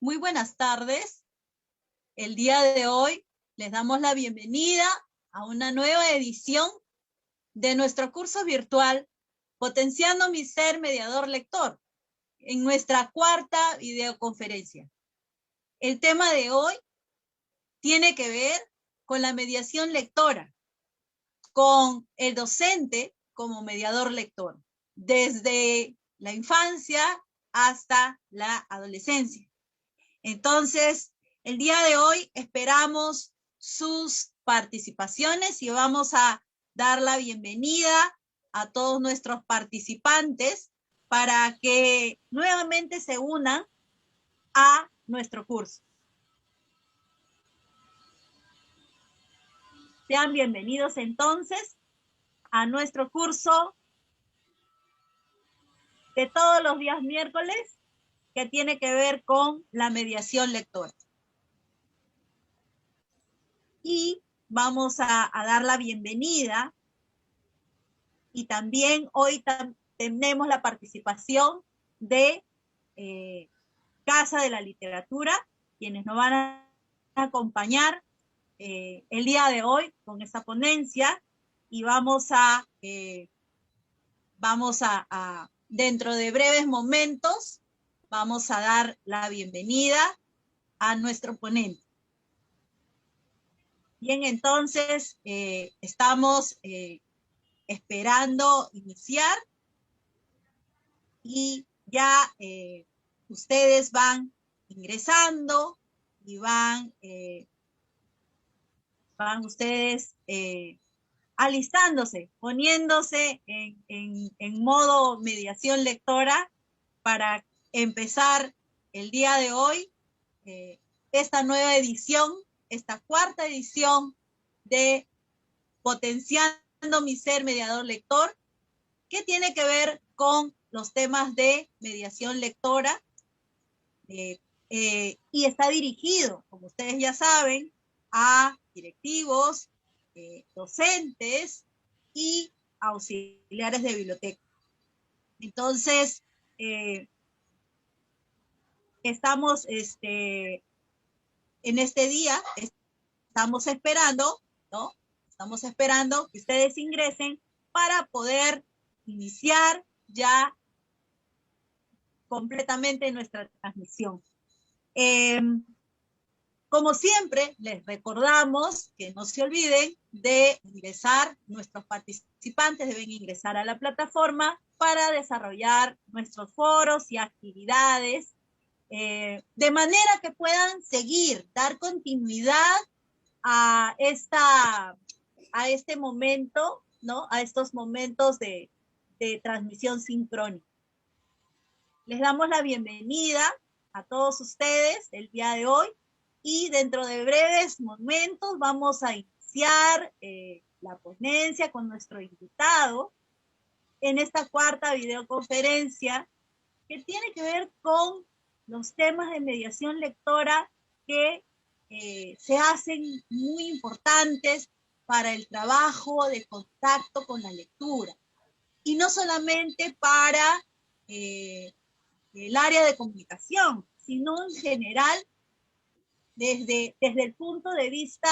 Muy buenas tardes. El día de hoy les damos la bienvenida a una nueva edición de nuestro curso virtual Potenciando mi ser mediador lector, en nuestra cuarta videoconferencia. El tema de hoy tiene que ver con la mediación lectora, con el docente como mediador lector, desde la infancia hasta la adolescencia. Entonces, el día de hoy esperamos sus participaciones y vamos a dar la bienvenida a todos nuestros participantes para que nuevamente se unan a nuestro curso. Sean bienvenidos entonces a nuestro curso de todos los días miércoles que tiene que ver con la mediación lectora. Y vamos a dar la bienvenida y también hoy tenemos la participación de Casa de la Literatura, quienes nos van a acompañar el día de hoy con esta ponencia y vamos a dentro de breves momentos, vamos a dar la bienvenida a nuestro ponente. Bien, entonces estamos esperando iniciar y ya ustedes van ingresando y van ustedes alistándose, poniéndose en modo mediación lectora para empezar el día de hoy esta nueva edición, esta cuarta edición de Potenciando mi ser mediador lector, que tiene que ver con los temas de mediación lectora y está dirigido, como ustedes ya saben, a directivos, docentes y auxiliares de biblioteca. Entonces, estamos en este día, estamos esperando, ¿no? Estamos esperando que ustedes ingresen para poder iniciar ya completamente nuestra transmisión. Como siempre, les recordamos que no se olviden de ingresar, nuestros participantes deben ingresar a la plataforma para desarrollar nuestros foros y actividades, de manera que puedan seguir, dar continuidad a este momento, ¿no? A estos momentos de transmisión sincrónica. Les damos la bienvenida a todos ustedes el día de hoy y dentro de breves momentos vamos a iniciar la ponencia con nuestro invitado en esta cuarta videoconferencia que tiene que ver con los temas de mediación lectora que se hacen muy importantes para el trabajo de contacto con la lectura. Y no solamente para el área de comunicación, sino en general desde el punto de vista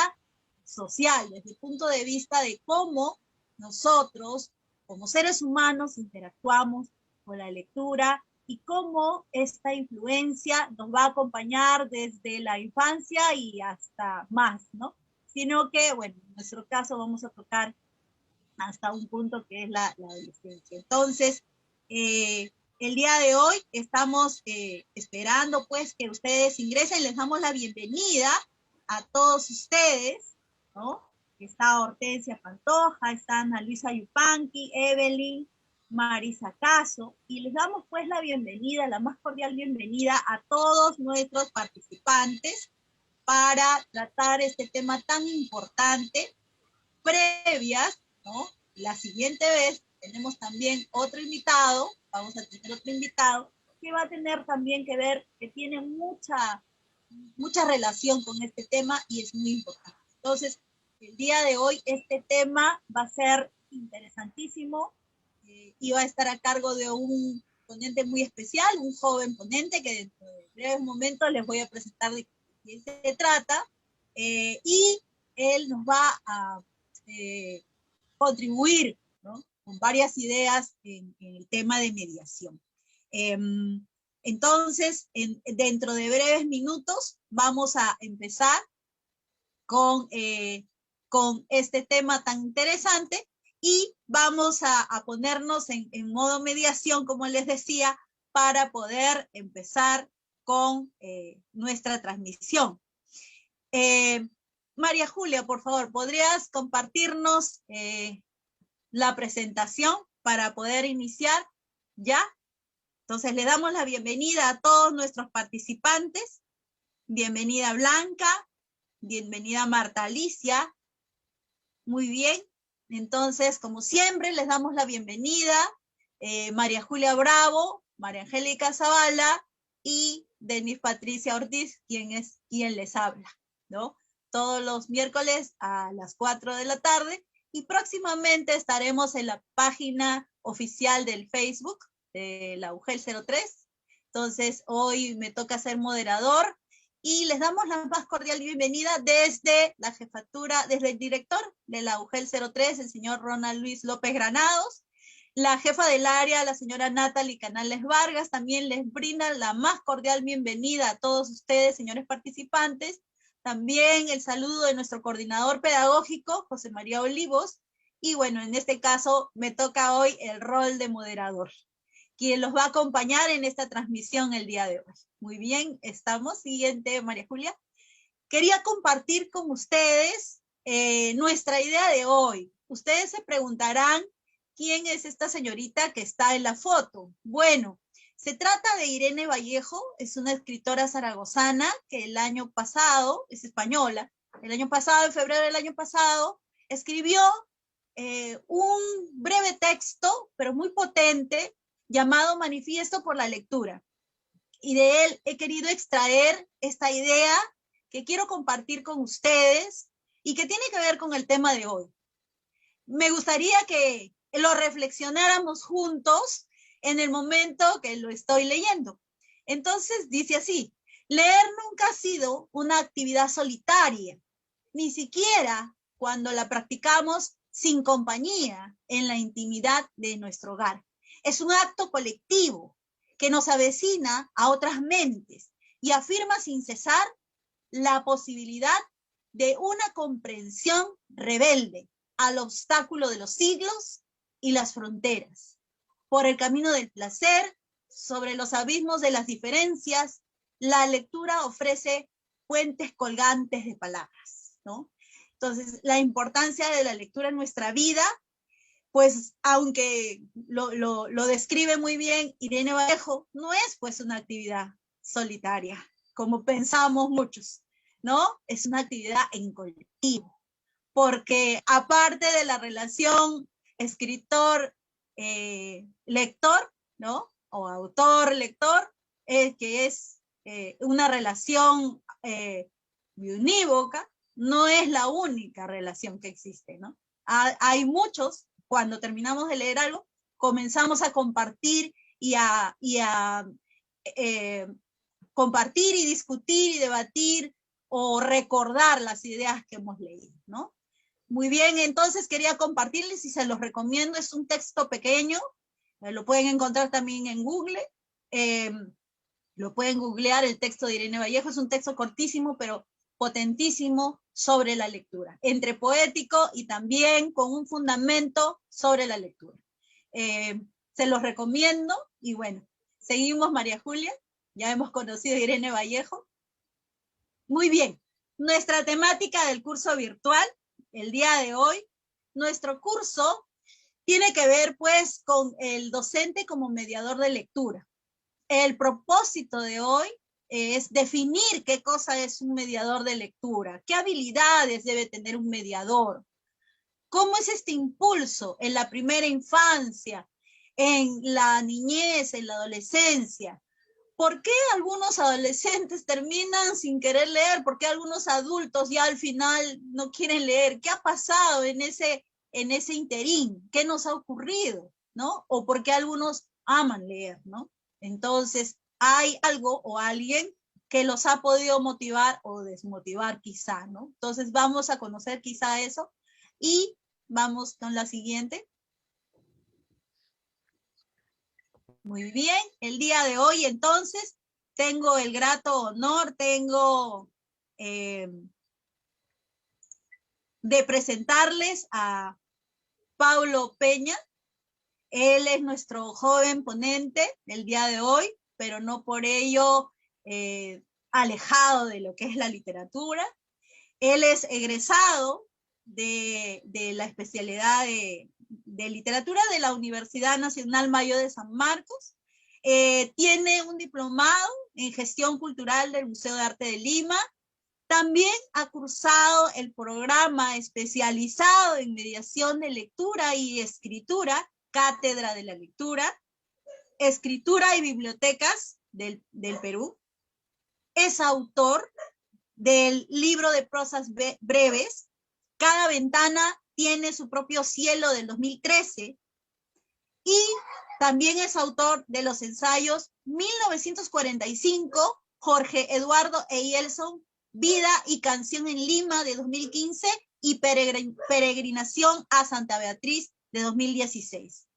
social, desde el punto de vista de cómo nosotros, como seres humanos, interactuamos con la lectura y cómo esta influencia nos va a acompañar desde la infancia y hasta más, ¿no? Sino que, bueno, en nuestro caso vamos a tocar hasta un punto que es la adolescencia. Entonces, el día de hoy estamos esperando pues que ustedes ingresen, les damos la bienvenida a todos ustedes, ¿no? Está Hortensia Pantoja, está Ana Luisa Yupanqui, Evelyn, Marisa Caso, y les damos pues la bienvenida, la más cordial bienvenida a todos nuestros participantes para tratar este tema tan importante. Previas, ¿no? La siguiente vez tenemos también otro invitado, vamos a tener otro invitado que va a tener también que ver, que tiene mucha relación con este tema y es muy importante. Entonces, el día de hoy este tema va a ser interesantísimo y va a estar a cargo de un ponente muy especial, un joven ponente que dentro de breves momentos les voy a presentar de qué se trata, y él nos va a contribuir, ¿no?, con varias ideas en el tema de mediación. Entonces, dentro de breves minutos vamos a empezar con este tema tan interesante y vamos a ponernos en modo mediación, como les decía, para poder empezar con nuestra transmisión. María Julia, por favor, ¿podrías compartirnos la presentación para poder iniciar ya? Entonces le damos la bienvenida a todos nuestros participantes. Bienvenida Blanca, bienvenida Marta Alicia. Muy bien, entonces como siempre les damos la bienvenida María Julia Bravo, María Angélica Zavala y Denis Patricia Ortiz, quien les habla, ¿no? Todos los miércoles a las 4 de la tarde, y próximamente estaremos en la página oficial del Facebook de la UGEL 03. Entonces hoy me toca ser moderador y les damos la más cordial bienvenida desde la jefatura, desde el director de la UGEL 03, el señor Ronald Luis López Granados. La jefa del área, la señora Natalie Canales Vargas, también les brinda la más cordial bienvenida a todos ustedes, señores participantes. También el saludo de nuestro coordinador pedagógico, José María Olivos. Y bueno, en este caso me toca hoy el rol de moderador, quien los va a acompañar en esta transmisión el día de hoy. Muy bien, estamos. Siguiente, María Julia. Quería compartir con ustedes nuestra idea de hoy. Ustedes se preguntarán, ¿quién es esta señorita que está en la foto? Bueno, se trata de Irene Vallejo, es una escritora zaragozana que el año pasado, es española, el año pasado, en febrero del año pasado, escribió un breve texto, pero muy potente, llamado Manifiesto por la Lectura. Y de él he querido extraer esta idea que quiero compartir con ustedes y que tiene que ver con el tema de hoy. Me gustaría que lo reflexionáramos juntos en el momento que lo estoy leyendo. Entonces dice así: leer nunca ha sido una actividad solitaria, ni siquiera cuando la practicamos sin compañía en la intimidad de nuestro hogar. Es un acto colectivo que nos avecina a otras mentes y afirma sin cesar la posibilidad de una comprensión rebelde al obstáculo de los siglos y las fronteras. Por el camino del placer, sobre los abismos de las diferencias, la lectura ofrece puentes colgantes de palabras, ¿no? Entonces, la importancia de la lectura en nuestra vida, pues aunque lo describe muy bien Irene Vallejo, no es pues una actividad solitaria, como pensamos muchos, ¿no? Es una actividad en colectivo, porque aparte de la relación escritor-lector, ¿no? O autor-lector, que es una relación unívoca, no es la única relación que existe, ¿no? Hay muchos, cuando terminamos de leer algo, comenzamos a compartir y a compartir y discutir y debatir o recordar las ideas que hemos leído, ¿no? Muy bien, entonces quería compartirles y se los recomiendo. Es un texto pequeño, lo pueden encontrar también en Google, lo pueden googlear, el texto de Irene Vallejo. Es un texto cortísimo, pero potentísimo sobre la lectura, entre poético y también con un fundamento sobre la lectura. Se los recomiendo y bueno, seguimos, María Julia, ya hemos conocido a Irene Vallejo. Muy bien, nuestra temática del curso virtual, el día de hoy, nuestro curso tiene que ver pues con el docente como mediador de lectura. El propósito de hoy es definir qué cosa es un mediador de lectura, qué habilidades debe tener un mediador, cómo es este impulso en la primera infancia, en la niñez, en la adolescencia. ¿Por qué algunos adolescentes terminan sin querer leer? ¿Por qué algunos adultos ya al final no quieren leer? ¿Qué ha pasado en ese interín? ¿Qué nos ha ocurrido? ¿No? ¿O por qué algunos aman leer? ¿No? Entonces, hay algo o alguien que los ha podido motivar o desmotivar quizá, ¿no? Entonces vamos a conocer quizá eso y vamos con la siguiente. Muy bien, el día de hoy entonces tengo el grato honor, de presentarles a Paulo Peña. Él es nuestro joven ponente del día de hoy, pero no por ello alejado de lo que es la literatura. Él es egresado de la especialidad de literatura de la Universidad Nacional Mayor de San Marcos. Tiene un diplomado en gestión cultural del Museo de Arte de Lima. También ha cursado el programa especializado en mediación de lectura y escritura, Cátedra de la Lectura, Escritura y Bibliotecas del Perú. Es autor del libro de prosas breves, Cada ventana tiene su propio cielo, del 2013, y también es autor de los ensayos 1945, Jorge Eduardo Eyelson, Vida y Canción en Lima, de 2015, y Peregrinación a Santa Beatriz, de 2016.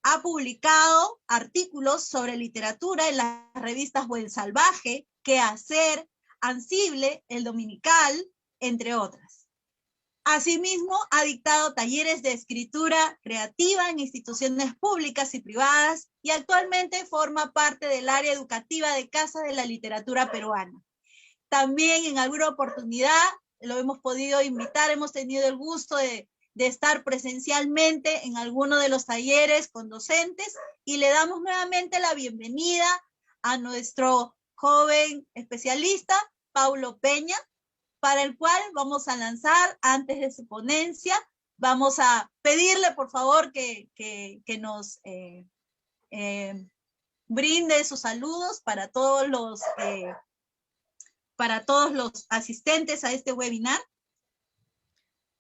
Ha publicado artículos sobre literatura en las revistas Buen Salvaje, Qué Hacer, Ansible, El Dominical, entre otras. Asimismo, ha dictado talleres de escritura creativa en instituciones públicas y privadas y actualmente forma parte del área educativa de Casa de la Literatura Peruana. También en alguna oportunidad lo hemos podido invitar, hemos tenido el gusto de estar presencialmente en alguno de los talleres con docentes, y le damos nuevamente la bienvenida a nuestro joven especialista, Paulo Peña, para el cual vamos a lanzar, antes de su ponencia, vamos a pedirle por favor que nos brinde sus saludos para todos los asistentes a este webinar.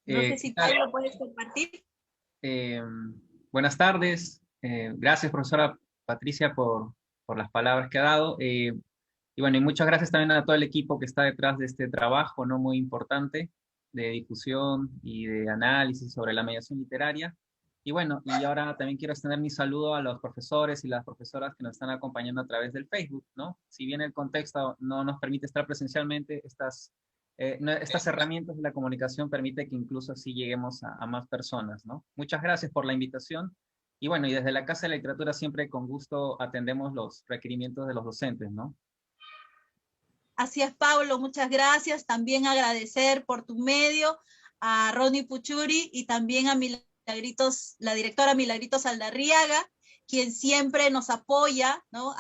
No sé si Pablo puedes compartir. Buenas tardes. Gracias, profesora Patricia, por las palabras que ha dado. Y bueno, y muchas gracias también a todo el equipo que está detrás de este trabajo, ¿no? Muy importante, de difusión y de análisis sobre la mediación literaria. Y bueno, y ahora también quiero extender mi saludo a los profesores y las profesoras que nos están acompañando a través del Facebook, ¿no? Si bien el contexto no nos permite estar presencialmente, estas herramientas de la comunicación permiten que incluso así lleguemos a más personas, ¿no? Muchas gracias por la invitación. Y bueno, y desde la Casa de la Literatura siempre con gusto atendemos los requerimientos de los docentes, ¿no? Así es, Pablo, muchas gracias. También agradecer por tu medio a Ronnie Puchuri y también a Milagritos, la directora Milagritos Aldarriaga, quien siempre nos apoya, ¿no?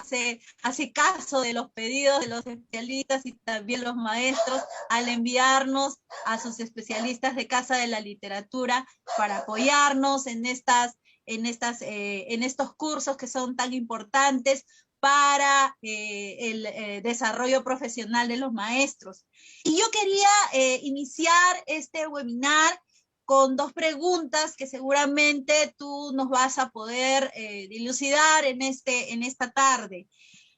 Hace caso de los pedidos de los especialistas y también los maestros al enviarnos a sus especialistas de Casa de la Literatura para apoyarnos en estos cursos que son tan importantes para el desarrollo profesional de los maestros. Y yo quería iniciar este webinar con dos preguntas que seguramente tú nos vas a poder dilucidar en esta tarde.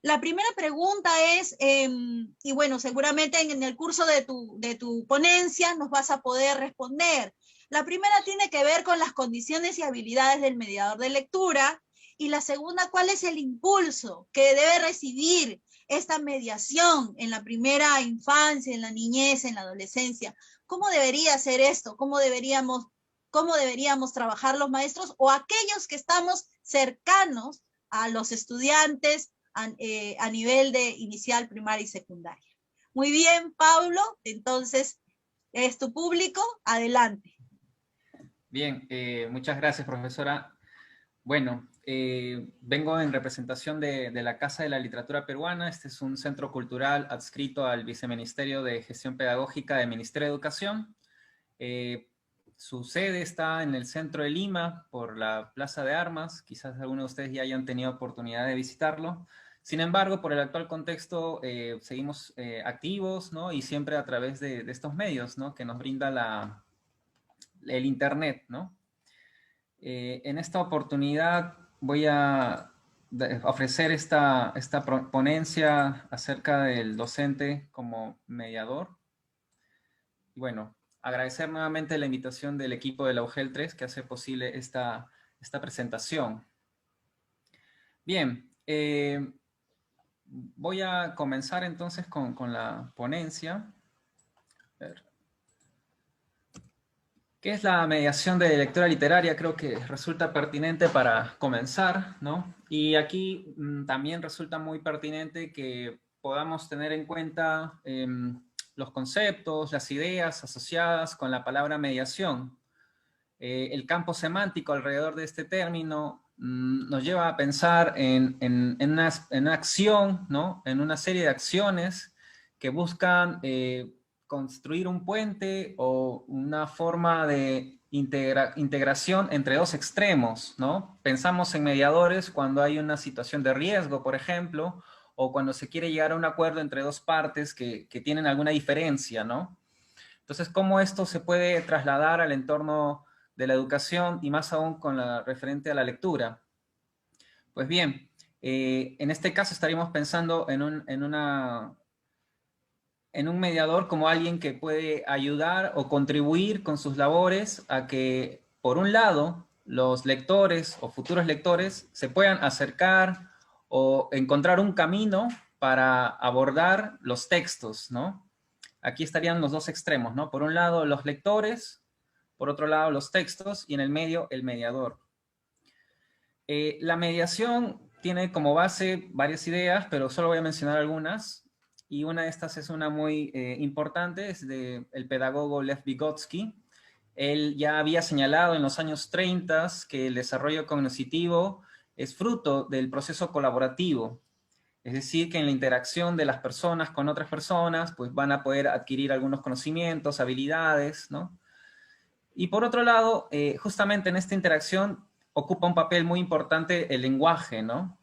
La primera pregunta es, y bueno, seguramente en el curso de tu ponencia nos vas a poder responder. La primera tiene que ver con las condiciones y habilidades del mediador de lectura, y la segunda, ¿cuál es el impulso que debe recibir esta mediación en la primera infancia, en la niñez, en la adolescencia? ¿Cómo debería ser esto? ¿Cómo deberíamos trabajar los maestros o aquellos que estamos cercanos a los estudiantes a nivel de inicial, primaria y secundaria? Muy bien, Pablo, entonces es tu público, adelante. Bien, muchas gracias, profesora. Bueno, vengo en representación de la Casa de la Literatura Peruana. Este es un centro cultural adscrito al Viceministerio de Gestión Pedagógica del Ministerio de Educación. Su sede está en el centro de Lima, por la Plaza de Armas. Quizás algunos de ustedes ya hayan tenido oportunidad de visitarlo. Sin embargo, por el actual contexto, seguimos activos, ¿no? Y siempre a través de estos medios, ¿no? Que nos brinda el Internet, ¿no? En esta oportunidad voy a ofrecer esta ponencia acerca del docente como mediador. Y bueno, agradecer nuevamente la invitación del equipo de la UGEL 3 que hace posible esta presentación. Bien, voy a comenzar entonces con la ponencia. A ver. ¿Qué es la mediación de lectura literaria? Creo que resulta pertinente para comenzar, ¿no? Y aquí también resulta muy pertinente que podamos tener en cuenta los conceptos, las ideas asociadas con la palabra mediación. El campo semántico alrededor de este término nos lleva a pensar en una acción, ¿no? En una serie de acciones que buscan construir un puente o una forma de integración entre dos extremos, ¿no? Pensamos en mediadores cuando hay una situación de riesgo, por ejemplo, o cuando se quiere llegar a un acuerdo entre dos partes que tienen alguna diferencia, ¿no? Entonces, ¿cómo esto se puede trasladar al entorno de la educación y más aún con la referente a la lectura? Pues bien, en este caso estaríamos pensando en un mediador como alguien que puede ayudar o contribuir con sus labores a que, por un lado, los lectores o futuros lectores se puedan acercar o encontrar un camino para abordar los textos, ¿no? Aquí estarían los dos extremos, ¿no? Por un lado, los lectores, por otro lado, los textos, y en el medio, el mediador. La mediación tiene como base varias ideas, pero solo voy a mencionar algunas. Y una de estas es una muy importante, es del pedagogo Lev Vygotsky. Él ya había señalado en los años 30 que el desarrollo cognitivo es fruto del proceso colaborativo. Es decir, que en la interacción de las personas con otras personas, pues van a poder adquirir algunos conocimientos, habilidades, ¿no? Y por otro lado, justamente en esta interacción ocupa un papel muy importante el lenguaje, ¿no?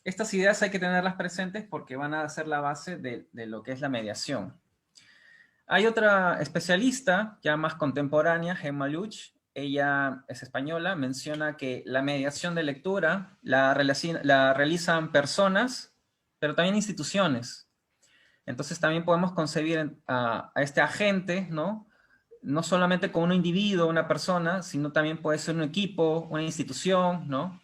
Estas ideas hay que tenerlas presentes porque van a ser la base de lo que es la mediación. Hay otra especialista, ya más contemporánea, Gemma Luch. Ella es española, menciona que la mediación de lectura la realizan personas, pero también instituciones. Entonces también podemos concebir a este agente, ¿no? No solamente como un individuo, una persona, sino también puede ser un equipo, una institución, ¿no?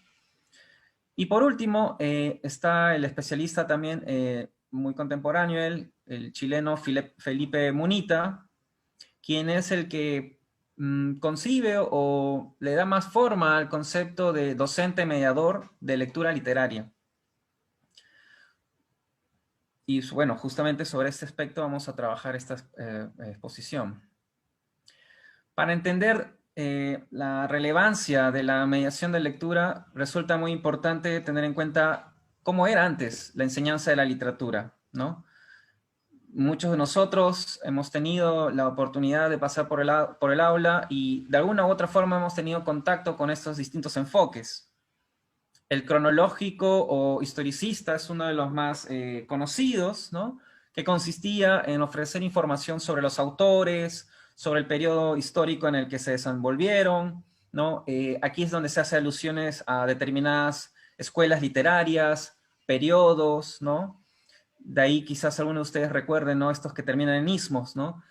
Y por último, está el especialista también muy contemporáneo, el chileno Felipe Munita, quien es el que concibe o le da más forma al concepto de docente mediador de lectura literaria. Y bueno, justamente sobre este aspecto vamos a trabajar esta exposición. Para entender la relevancia de la mediación de lectura, resulta muy importante tener en cuenta cómo era antes la enseñanza de la literatura, ¿no? Muchos de nosotros hemos tenido la oportunidad de pasar por el aula y de alguna u otra forma hemos tenido contacto con estos distintos enfoques. El cronológico o historicista es uno de los más conocidos, ¿no? Que consistía en ofrecer información sobre los autores, sobre el periodo histórico en el que se desenvolvieron, ¿no? Aquí es donde se hace alusiones a determinadas escuelas literarias, periodos, ¿no? De ahí quizás algunos de ustedes recuerden, ¿no? Estos que terminan en ismos, ¿no?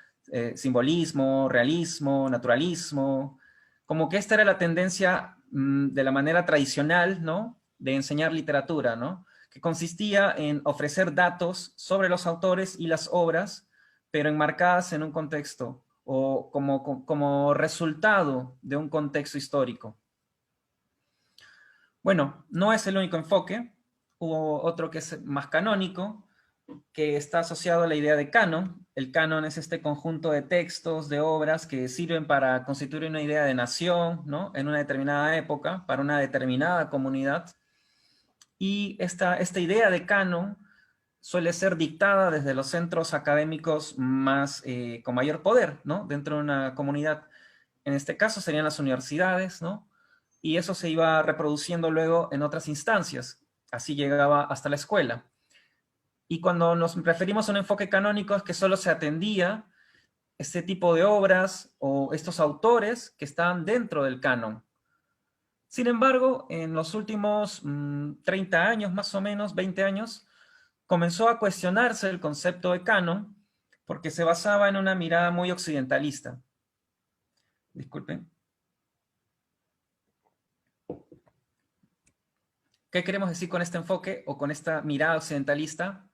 Simbolismo, realismo, naturalismo. Como que esta era la tendencia de la manera tradicional, ¿no? De enseñar literatura, ¿no? Que consistía en ofrecer datos sobre los autores y las obras, pero enmarcadas en un contexto o como resultado de un contexto histórico. Bueno, no es el único enfoque. Hubo otro que es más canónico, que está asociado a la idea de canon. El canon es este conjunto de textos, de obras que sirven para constituir una idea de nación, ¿no? En una determinada época, para una determinada comunidad. Y esta idea de canon suele ser dictada desde los centros académicos más, con mayor poder, ¿no? Dentro de una comunidad. En este caso serían las universidades, ¿no? Y eso se iba reproduciendo luego en otras instancias. Así llegaba hasta la escuela. Y cuando nos referimos a un enfoque canónico es que solo se atendía este tipo de obras o estos autores que estaban dentro del canon. Sin embargo, en los últimos 30 años, más o menos, 20 años, comenzó a cuestionarse el concepto de canon porque se basaba en una mirada muy occidentalista. Disculpen. ¿Qué queremos decir con este enfoque o con esta mirada occidentalista?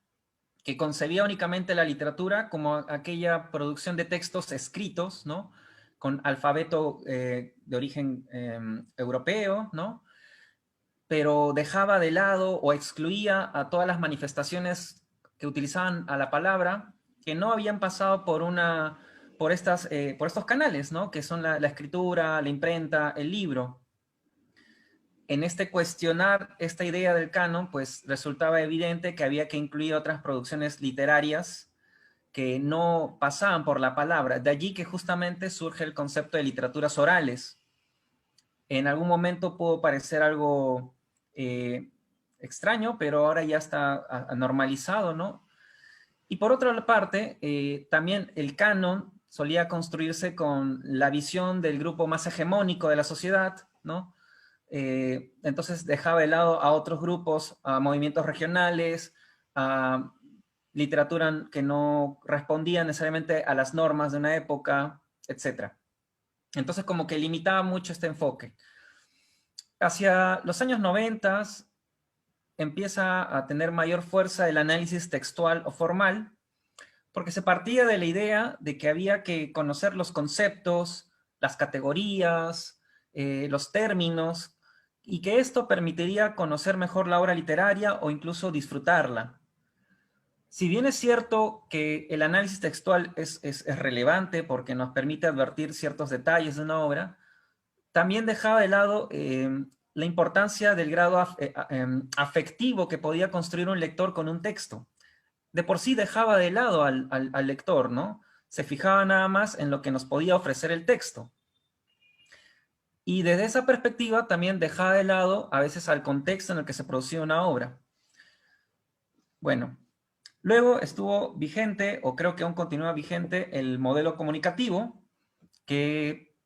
Que concebía únicamente la literatura como aquella producción de textos escritos, ¿no? Con alfabeto de origen europeo, ¿no? Pero dejaba de lado o excluía a todas las manifestaciones que utilizaban a la palabra, que no habían pasado por estos canales, ¿no? Que son la escritura, la imprenta, el libro. En este cuestionar esta idea del canon, pues resultaba evidente que había que incluir otras producciones literarias que no pasaban por la palabra. De allí que justamente surge el concepto de literaturas orales. En algún momento pudo parecer algo extraño, pero ahora ya está normalizado, ¿no? Y por otra parte, también el canon solía construirse con la visión del grupo más hegemónico de la sociedad, ¿no? Entonces dejaba de lado a otros grupos, a movimientos regionales, a literatura que no respondía necesariamente a las normas de una época, etc. Entonces como que limitaba mucho este enfoque. Hacia los años 90 empieza a tener mayor fuerza el análisis textual o formal, porque se partía de la idea de que había que conocer los conceptos, las categorías, los términos, y que esto permitiría conocer mejor la obra literaria o incluso disfrutarla. Si bien es cierto que el análisis textual es relevante porque nos permite advertir ciertos detalles de una obra, también dejaba de lado la importancia del grado afectivo que podía construir un lector con un texto. De por sí dejaba de lado al lector, ¿no? Se fijaba nada más en lo que nos podía ofrecer el texto. Y desde esa perspectiva también dejaba de lado a veces al contexto en el que se producía una obra. Bueno, luego estuvo vigente, o creo que aún continúa vigente, el modelo comunicativo, que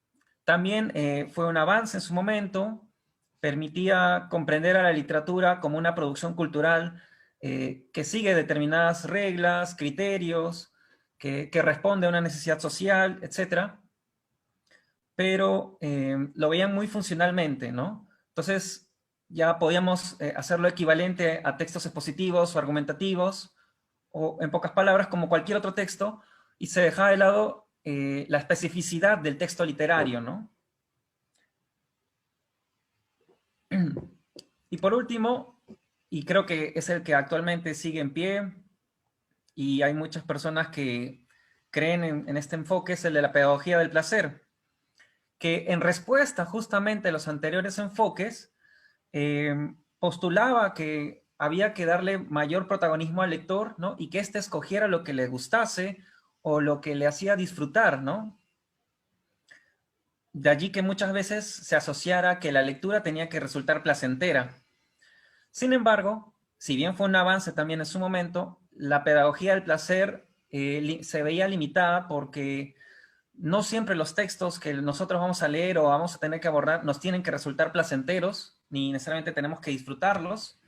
también fue un avance en su momento, permitía comprender a la literatura como una producción cultural que sigue determinadas reglas, criterios, que responde a una necesidad social, etc. Pero lo veían muy funcionalmente, ¿no? Entonces ya podíamos hacerlo equivalente a textos expositivos o argumentativos, o en pocas palabras, como cualquier otro texto, y se dejaba de lado la especificidad del texto literario, ¿no? Y por último, y creo que es el que actualmente sigue en pie, y hay muchas personas que creen en este enfoque, es el de la pedagogía del placer, que en respuesta justamente a los anteriores enfoques, postulaba que había que darle mayor protagonismo al lector, ¿no? Y que éste escogiera lo que le gustase o lo que le hacía disfrutar, ¿no? De allí que muchas veces se asociara que la lectura tenía que resultar placentera. Sin embargo, si bien fue un avance también en su momento, la pedagogía del placer se veía limitada porque no siempre los textos que nosotros vamos a leer o vamos a tener que abordar nos tienen que resultar placenteros, ni necesariamente tenemos que disfrutarlos.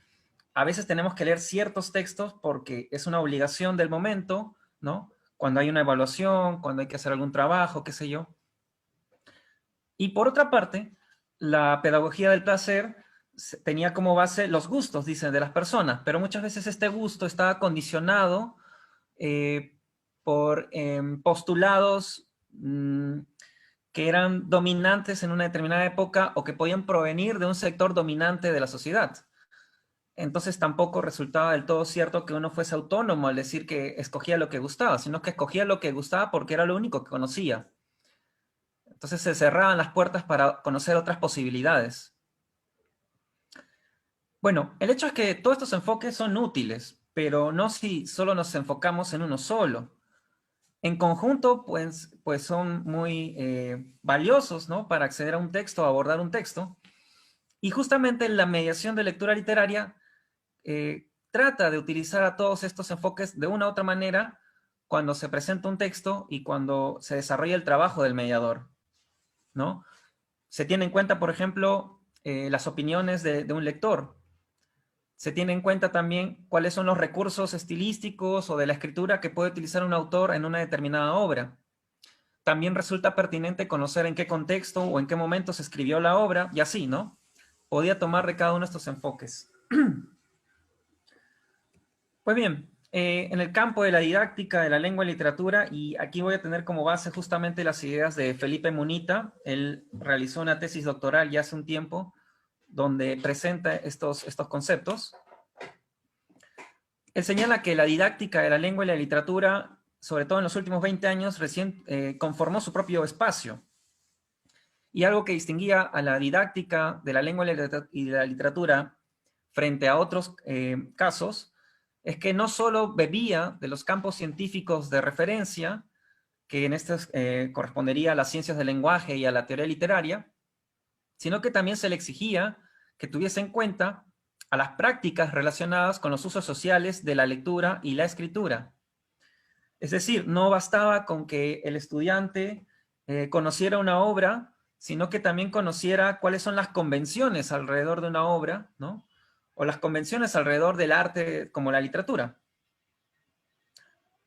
A veces tenemos que leer ciertos textos porque es una obligación del momento, ¿no? Cuando hay una evaluación, cuando hay que hacer algún trabajo, qué sé yo. Y por otra parte, la pedagogía del placer tenía como base los gustos, dicen, de las personas, pero muchas veces este gusto estaba condicionado por postulados que eran dominantes en una determinada época o que podían provenir de un sector dominante de la sociedad. Entonces tampoco resultaba del todo cierto que uno fuese autónomo al decir que escogía lo que gustaba, sino que escogía lo que gustaba porque era lo único que conocía. Entonces se cerraban las puertas para conocer otras posibilidades. Bueno, el hecho es que todos estos enfoques son útiles, pero no si solo nos enfocamos en uno solo. En conjunto, pues son muy valiosos, ¿no? Para acceder a un texto, abordar un texto. Y justamente la mediación de lectura literaria trata de utilizar a todos estos enfoques de una u otra manera cuando se presenta un texto y cuando se desarrolla el trabajo del mediador, ¿no? Se tiene en cuenta, por ejemplo, las opiniones de un lector. Se tiene en cuenta también cuáles son los recursos estilísticos o de la escritura que puede utilizar un autor en una determinada obra. También resulta pertinente conocer en qué contexto o en qué momento se escribió la obra, y así, ¿no? Podía tomar de cada uno de estos enfoques. Pues bien, en el campo de la didáctica de la lengua y literatura, y aquí voy a tener como base justamente las ideas de Felipe Munita. Él realizó una tesis doctoral ya hace un tiempo, donde presenta estos conceptos. Él señala que la didáctica de la lengua y la literatura, sobre todo en los últimos 20 años, recién conformó su propio espacio. Y algo que distinguía a la didáctica de la lengua y de la literatura frente a otros casos es que no solo bebía de los campos científicos de referencia, que en estos correspondería a las ciencias del lenguaje y a la teoría literaria, sino que también se le exigía que tuviese en cuenta a las prácticas relacionadas con los usos sociales de la lectura y la escritura. Es decir, no bastaba con que el estudiante conociera una obra, sino que también conociera cuáles son las convenciones alrededor de una obra, ¿no? O las convenciones alrededor del arte como la literatura.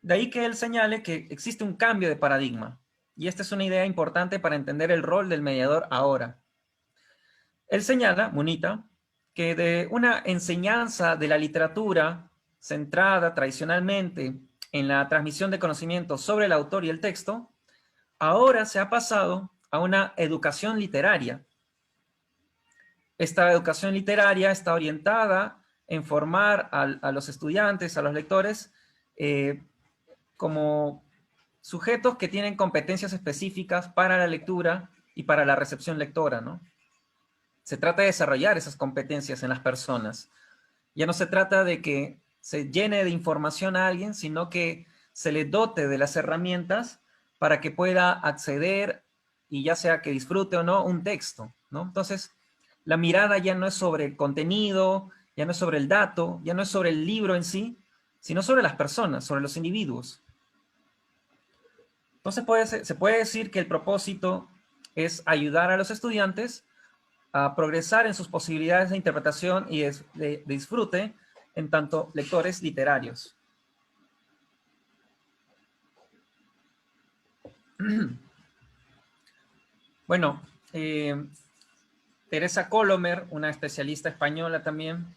De ahí que él señale que existe un cambio de paradigma, y esta es una idea importante para entender el rol del mediador ahora. Él señala, Munita, que de una enseñanza de la literatura centrada tradicionalmente en la transmisión de conocimientos sobre el autor y el texto, ahora se ha pasado a una educación literaria. Esta educación literaria está orientada en formar a los estudiantes, a los lectores, como sujetos que tienen competencias específicas para la lectura y para la recepción lectora, ¿no? Se trata de desarrollar esas competencias en las personas. Ya no se trata de que se llene de información a alguien, sino que se le dote de las herramientas para que pueda acceder y ya sea que disfrute o no un texto, ¿no? Entonces, la mirada ya no es sobre el contenido, ya no es sobre el dato, ya no es sobre el libro en sí, sino sobre las personas, sobre los individuos. Entonces se puede decir que el propósito es ayudar a los estudiantes a progresar en sus posibilidades de interpretación y de disfrute en tanto lectores literarios. Bueno, Teresa Colomer, una especialista española también,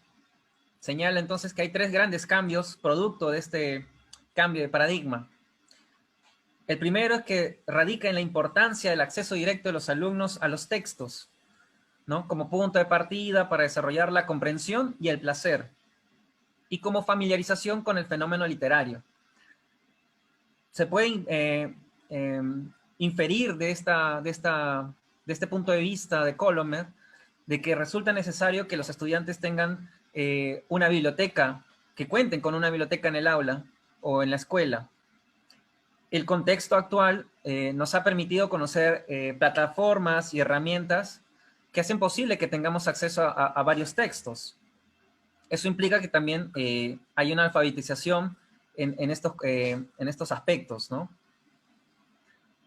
señala entonces que hay tres grandes cambios producto de este cambio de paradigma. El primero es que radica en la importancia del acceso directo de los alumnos a los textos, ¿no? Como punto de partida para desarrollar la comprensión y el placer, y como familiarización con el fenómeno literario. Se puede inferir de este punto de vista de Colomer, de que resulta necesario que los estudiantes tengan una biblioteca, que cuenten con una biblioteca en el aula o en la escuela. El contexto actual nos ha permitido conocer plataformas y herramientas que hacen posible que tengamos acceso a varios textos. Eso implica que también hay una alfabetización en estos aspectos, ¿no?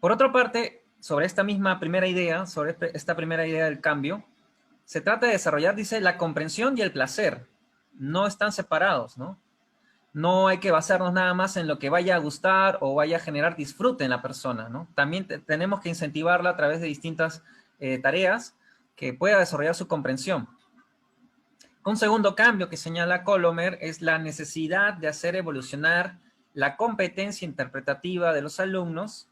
Por otra parte, sobre esta misma primera idea, sobre esta primera idea del cambio, se trata de desarrollar, dice, la comprensión y el placer. No están separados, ¿no? No hay que basarnos nada más en lo que vaya a gustar o vaya a generar disfrute en la persona, ¿no? También tenemos que incentivarla a través de distintas tareas que pueda desarrollar su comprensión. Un segundo cambio que señala Colomer es la necesidad de hacer evolucionar la competencia interpretativa de los alumnos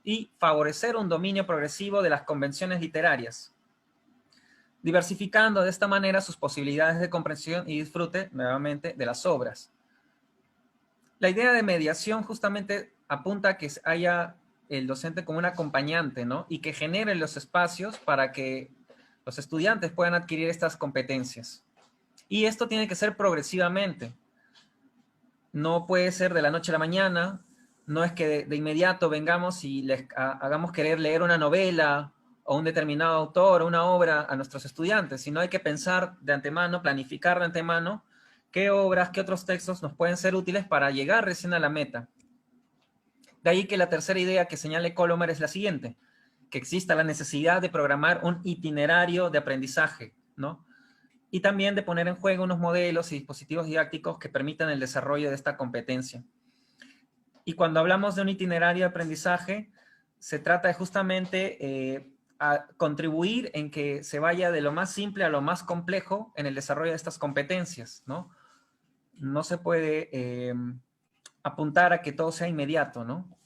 y favorecer un dominio progresivo de las convenciones literarias, diversificando de esta manera sus posibilidades de comprensión y disfrute, nuevamente, de las obras. La idea de mediación justamente apunta a que haya el docente como un acompañante, ¿no? Y que genere los espacios para que los estudiantes puedan adquirir estas competencias. Y esto tiene que ser progresivamente. No puede ser de la noche a la mañana, no es que de inmediato vengamos y les hagamos querer leer una novela o un determinado autor o una obra a nuestros estudiantes, sino hay que pensar de antemano, planificar de antemano qué obras, qué otros textos nos pueden ser útiles para llegar recién a la meta. De ahí que la tercera idea que señale Colomer es la siguiente, que exista la necesidad de programar un itinerario de aprendizaje, ¿no? Y también de poner en juego unos modelos y dispositivos didácticos que permitan el desarrollo de esta competencia. Y cuando hablamos de un itinerario de aprendizaje, se trata de justamente a contribuir en que se vaya de lo más simple a lo más complejo en el desarrollo de estas competencias, ¿no? No se puede apuntar a que todo sea inmediato, ¿no?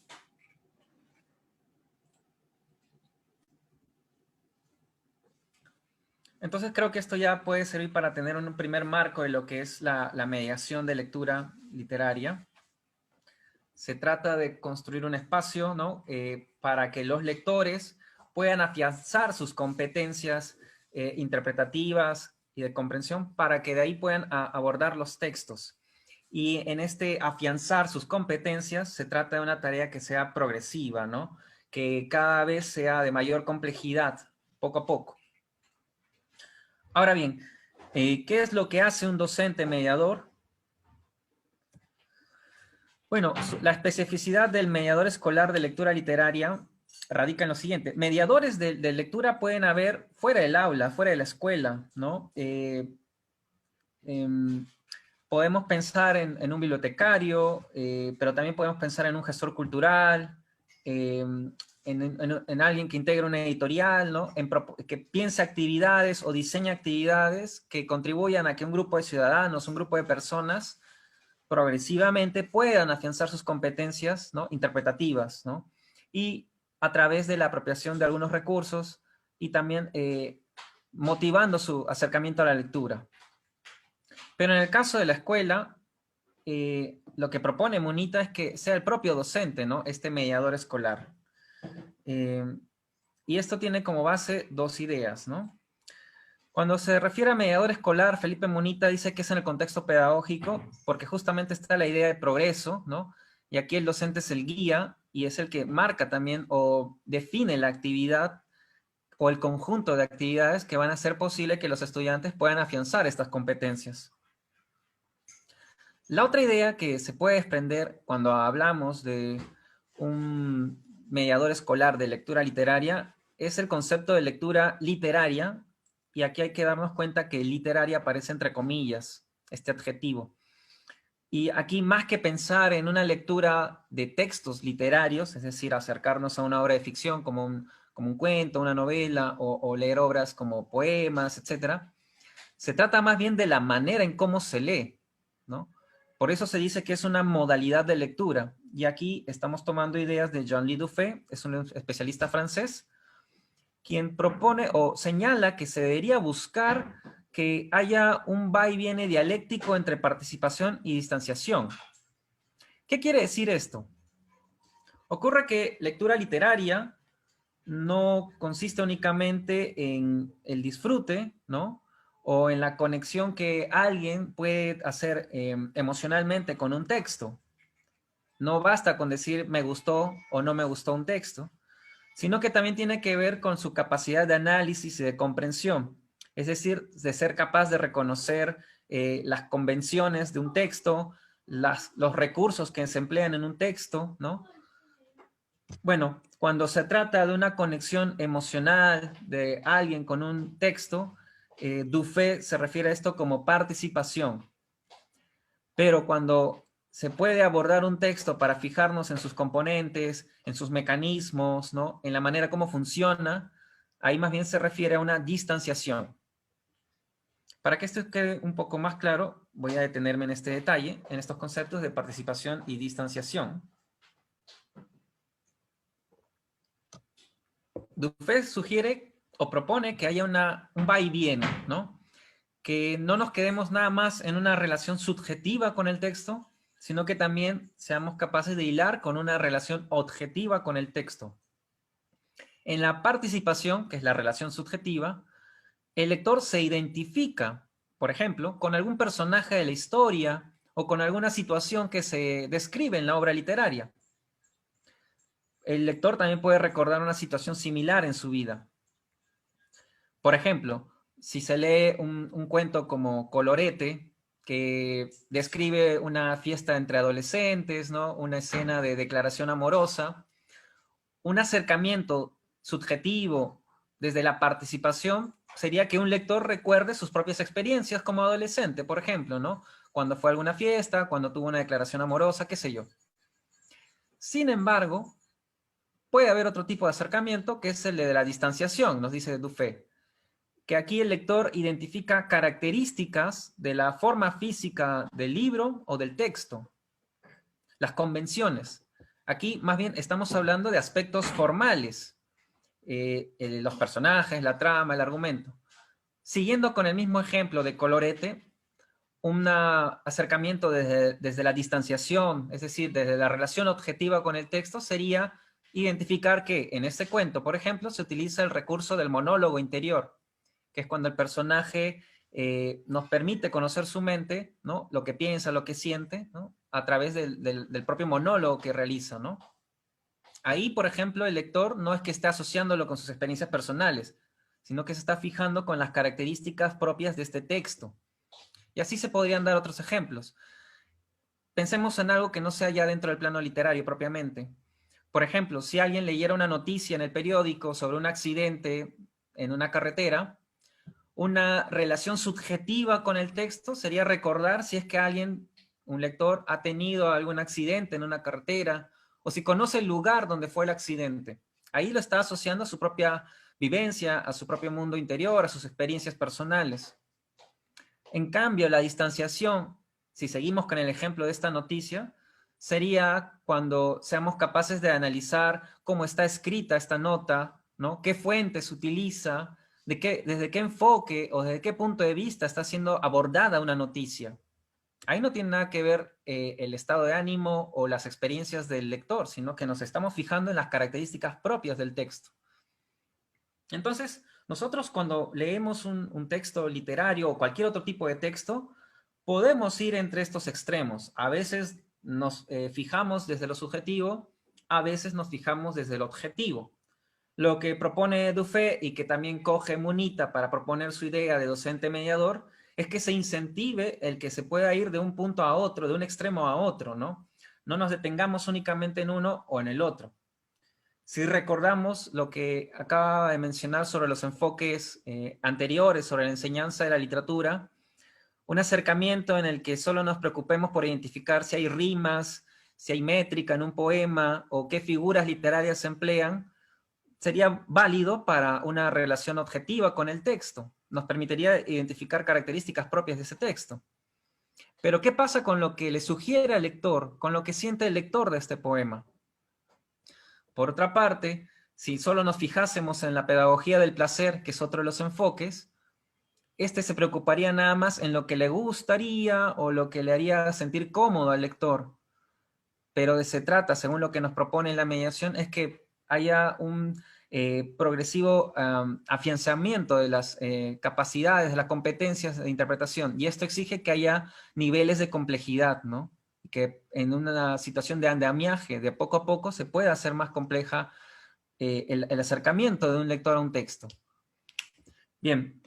Entonces creo que esto ya puede servir para tener un primer marco de lo que es la mediación de lectura literaria. Se trata de construir un espacio, ¿no? Para que los lectores puedan afianzar sus competencias interpretativas y de comprensión para que de ahí puedan abordar los textos. Y en este afianzar sus competencias se trata de una tarea que sea progresiva, ¿no? Que cada vez sea de mayor complejidad, poco a poco. Ahora bien, ¿qué es lo que hace un docente mediador? Bueno, la especificidad del mediador escolar de lectura literaria radica en lo siguiente. Mediadores de lectura pueden haber fuera del aula, fuera de la escuela, ¿no? Podemos pensar en un bibliotecario, pero también podemos pensar en un gestor cultural, en alguien que integre una editorial, ¿no? Que piense actividades o diseñe actividades que contribuyan a que un grupo de ciudadanos, un grupo de personas, progresivamente puedan afianzar sus competencias, ¿no? Interpretativas, ¿no? Y a través de la apropiación de algunos recursos y también motivando su acercamiento a la lectura. Pero en el caso de la escuela, lo que propone Munita es que sea el propio docente, ¿no? Este mediador escolar. Y esto tiene como base dos ideas, ¿no? Cuando se refiere a mediador escolar, Felipe Munita dice que es en el contexto pedagógico, porque justamente está la idea de progreso, ¿no? Y aquí el docente es el guía y es el que marca también o define la actividad o el conjunto de actividades que van a hacer posible que los estudiantes puedan afianzar estas competencias. La otra idea que se puede desprender cuando hablamos de un mediador escolar de lectura literaria es el concepto de lectura literaria, y aquí hay que darnos cuenta que literaria aparece entre comillas, este adjetivo. Y aquí, más que pensar en una lectura de textos literarios, es decir, acercarnos a una obra de ficción como un cuento, una novela, o leer obras como poemas, etc., se trata más bien de la manera en cómo se lee, ¿no? Por eso se dice que es una modalidad de lectura. Y aquí estamos tomando ideas de Jean-Louis Dufay, es un especialista francés, quien propone o señala que se debería buscar que haya un va y viene dialéctico entre participación y distanciación. ¿Qué quiere decir esto? Ocurre que lectura literaria no consiste únicamente en el disfrute, ¿no? O en la conexión que alguien puede hacer emocionalmente con un texto. No basta con decir me gustó o no me gustó un texto, sino que también tiene que ver con su capacidad de análisis y de comprensión. Es decir, de ser capaz de reconocer las convenciones de un texto, los recursos que se emplean en un texto, ¿no? Bueno, cuando se trata de una conexión emocional de alguien con un texto, Dufay se refiere a esto como participación. Pero cuando se puede abordar un texto para fijarnos en sus componentes, en sus mecanismos, ¿no? En la manera como funciona, ahí más bien se refiere a una distanciación. Para que esto quede un poco más claro, voy a detenerme en este detalle, en estos conceptos de participación y distanciación. Dufay sugiere o propone que haya un va y viene, ¿no? Que no nos quedemos nada más en una relación subjetiva con el texto, sino que también seamos capaces de hilar con una relación objetiva con el texto. En la participación, que es la relación subjetiva, el lector se identifica, por ejemplo, con algún personaje de la historia o con alguna situación que se describe en la obra literaria. El lector también puede recordar una situación similar en su vida. Por ejemplo, si se lee un cuento como Colorete, que describe una fiesta entre adolescentes, ¿no? Una escena de declaración amorosa, un acercamiento subjetivo desde la participación sería que un lector recuerde sus propias experiencias como adolescente, por ejemplo, ¿no? Cuando fue a alguna fiesta, cuando tuvo una declaración amorosa, qué sé yo. Sin embargo, puede haber otro tipo de acercamiento, que es el de la distanciación, nos dice Dufay, que aquí el lector identifica características de la forma física del libro o del texto, las convenciones. Aquí más bien estamos hablando de aspectos formales, los personajes, la trama, el argumento. Siguiendo con el mismo ejemplo de Colorete, un acercamiento desde la distanciación, es decir, desde la relación objetiva con el texto, sería identificar que en este cuento, por ejemplo, se utiliza el recurso del monólogo interior, que es cuando el personaje nos permite conocer su mente, ¿no? Lo que piensa, lo que siente, ¿no? A través del propio monólogo que realiza, ¿no? Ahí, por ejemplo, el lector no es que esté asociándolo con sus experiencias personales, sino que se está fijando con las características propias de este texto. Y así se podrían dar otros ejemplos. Pensemos en algo que no sea ya dentro del plano literario propiamente. Por ejemplo, si alguien leyera una noticia en el periódico sobre un accidente en una carretera, una relación subjetiva con el texto sería recordar si es que alguien, un lector, ha tenido algún accidente en una carretera o si conoce el lugar donde fue el accidente. Ahí lo está asociando a su propia vivencia, a su propio mundo interior, a sus experiencias personales. En cambio, la distanciación, si seguimos con el ejemplo de esta noticia, sería cuando seamos capaces de analizar cómo está escrita esta nota, ¿no? ¿Qué fuentes utiliza? Desde qué enfoque o desde qué punto de vista está siendo abordada una noticia. Ahí no tiene nada que ver el estado de ánimo o las experiencias del lector, sino que nos estamos fijando en las características propias del texto. Entonces, nosotros cuando leemos un texto literario o cualquier otro tipo de texto, podemos ir entre estos extremos. A veces nos fijamos desde lo subjetivo, a veces nos fijamos desde lo objetivo. Lo que propone Dufay y que también coge Munita para proponer su idea de docente mediador es que se incentive el que se pueda ir de un punto a otro, de un extremo a otro, ¿no? No nos detengamos únicamente en uno o en el otro. Si recordamos lo que acaba de mencionar sobre los enfoques anteriores sobre la enseñanza de la literatura, un acercamiento en el que solo nos preocupemos por identificar si hay rimas, si hay métrica en un poema o qué figuras literarias se emplean, sería válido para una relación objetiva con el texto. Nos permitiría identificar características propias de ese texto. Pero ¿qué pasa con lo que le sugiere al lector, con lo que siente el lector de este poema? Por otra parte, si solo nos fijásemos en la pedagogía del placer, que es otro de los enfoques, este se preocuparía nada más en lo que le gustaría o lo que le haría sentir cómodo al lector. Pero se trata, según lo que nos propone la mediación, es que haya un progresivo afianzamiento de las capacidades, de las competencias de interpretación. Y esto exige que haya niveles de complejidad, ¿no? Que en una situación de andamiaje, de poco a poco, se pueda hacer más compleja el acercamiento de un lector a un texto. Bien,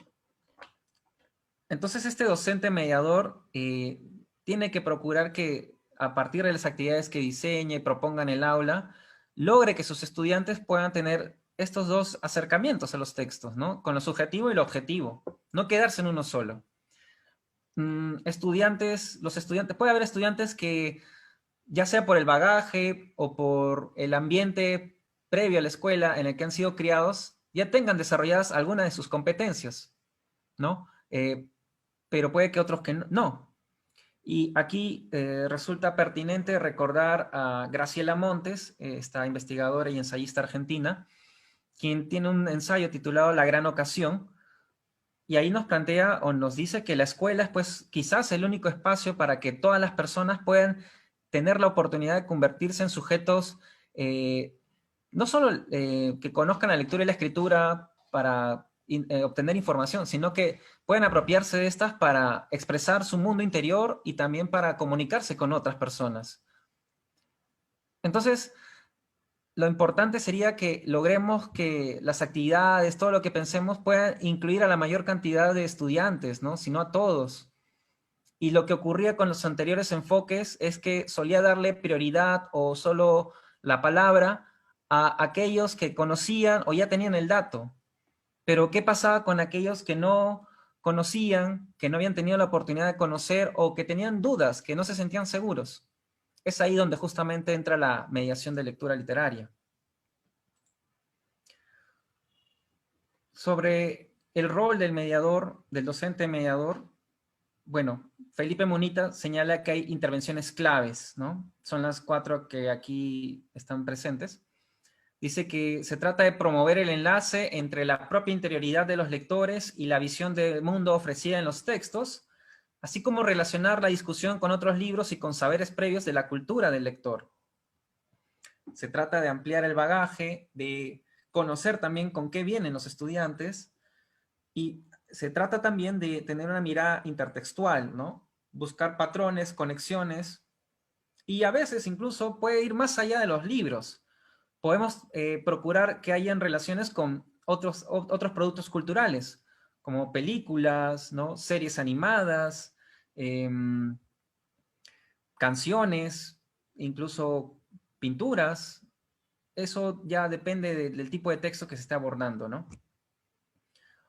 entonces este docente mediador tiene que procurar que a partir de las actividades que diseñe y proponga en el aula, logre que sus estudiantes puedan tener estos dos acercamientos a los textos, ¿no? Con lo subjetivo y lo objetivo, no quedarse en uno solo. Puede haber estudiantes que, ya sea por el bagaje o por el ambiente previo a la escuela en el que han sido criados, ya tengan desarrolladas algunas de sus competencias, ¿no? Pero puede que otros que no. Y aquí resulta pertinente recordar a Graciela Montes, esta investigadora y ensayista argentina, quien tiene un ensayo titulado La Gran Ocasión, y ahí nos plantea o nos dice que la escuela es pues quizás el único espacio para que todas las personas puedan tener la oportunidad de convertirse en sujetos, no solo que conozcan la lectura y la escritura para obtener información, sino que pueden apropiarse de estas para expresar su mundo interior y también para comunicarse con otras personas. Entonces, lo importante sería que logremos que las actividades, todo lo que pensemos, puedan incluir a la mayor cantidad de estudiantes, ¿no? Si no a todos. Y lo que ocurría con los anteriores enfoques es que solía darle prioridad o solo la palabra a aquellos que conocían o ya tenían el dato. Pero ¿qué pasaba con aquellos que no conocían, que no habían tenido la oportunidad de conocer o que tenían dudas, que no se sentían seguros? Es ahí donde justamente entra la mediación de lectura literaria. Sobre el rol del mediador, del docente mediador, bueno, Felipe Munita señala que hay intervenciones claves, ¿no? Son las 4 que aquí están presentes. Dice que se trata de promover el enlace entre la propia interioridad de los lectores y la visión del mundo ofrecida en los textos, así como relacionar la discusión con otros libros y con saberes previos de la cultura del lector. Se trata de ampliar el bagaje, de conocer también con qué vienen los estudiantes, y se trata también de tener una mirada intertextual, ¿no? Buscar patrones, conexiones, y a veces incluso puede ir más allá de los libros. Podemos procurar que hayan relaciones con otros productos culturales, como películas, ¿no? Series animadas, canciones, incluso pinturas. Eso ya depende del tipo de texto que se esté abordando, ¿no?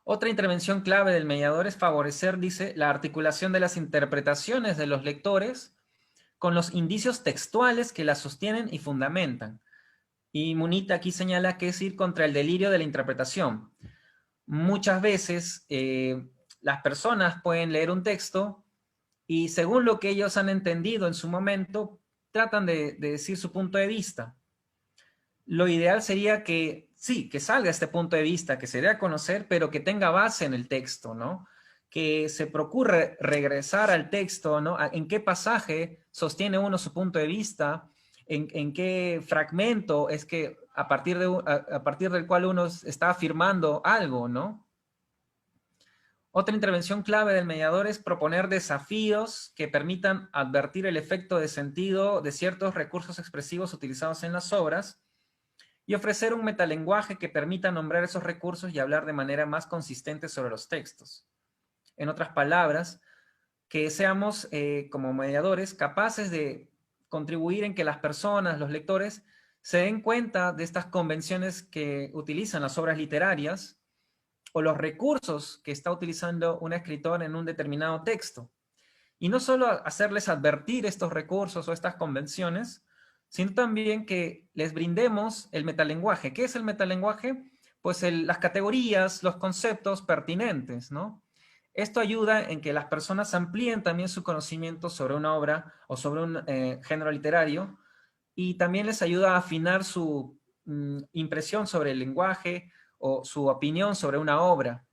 Otra intervención clave del mediador es favorecer, dice, la articulación de las interpretaciones de los lectores con los indicios textuales que las sostienen y fundamentan. Y Munita aquí señala que es ir contra el delirio de la interpretación. Muchas veces las personas pueden leer un texto y según lo que ellos han entendido en su momento, tratan de decir su punto de vista. Lo ideal sería que, sí, que salga este punto de vista, que se dé a conocer, pero que tenga base en el texto, ¿no? Que se procure regresar al texto, ¿no? En qué pasaje sostiene uno su punto de vista, en qué fragmento es que a partir del cual uno está afirmando algo, ¿no? Otra intervención clave del mediador es proponer desafíos que permitan advertir el efecto de sentido de ciertos recursos expresivos utilizados en las obras y ofrecer un metalenguaje que permita nombrar esos recursos y hablar de manera más consistente sobre los textos. En otras palabras, que seamos como mediadores capaces de contribuir en que las personas, los lectores, se den cuenta de estas convenciones que utilizan las obras literarias o los recursos que está utilizando un escritor en un determinado texto. Y no solo hacerles advertir estos recursos o estas convenciones, sino también que les brindemos el metalenguaje. ¿Qué es el metalenguaje? Pues las categorías, los conceptos pertinentes, ¿no? Esto ayuda en que las personas amplíen también su conocimiento sobre una obra o sobre un género literario y también les ayuda a afinar su impresión sobre el lenguaje o su opinión sobre una obra.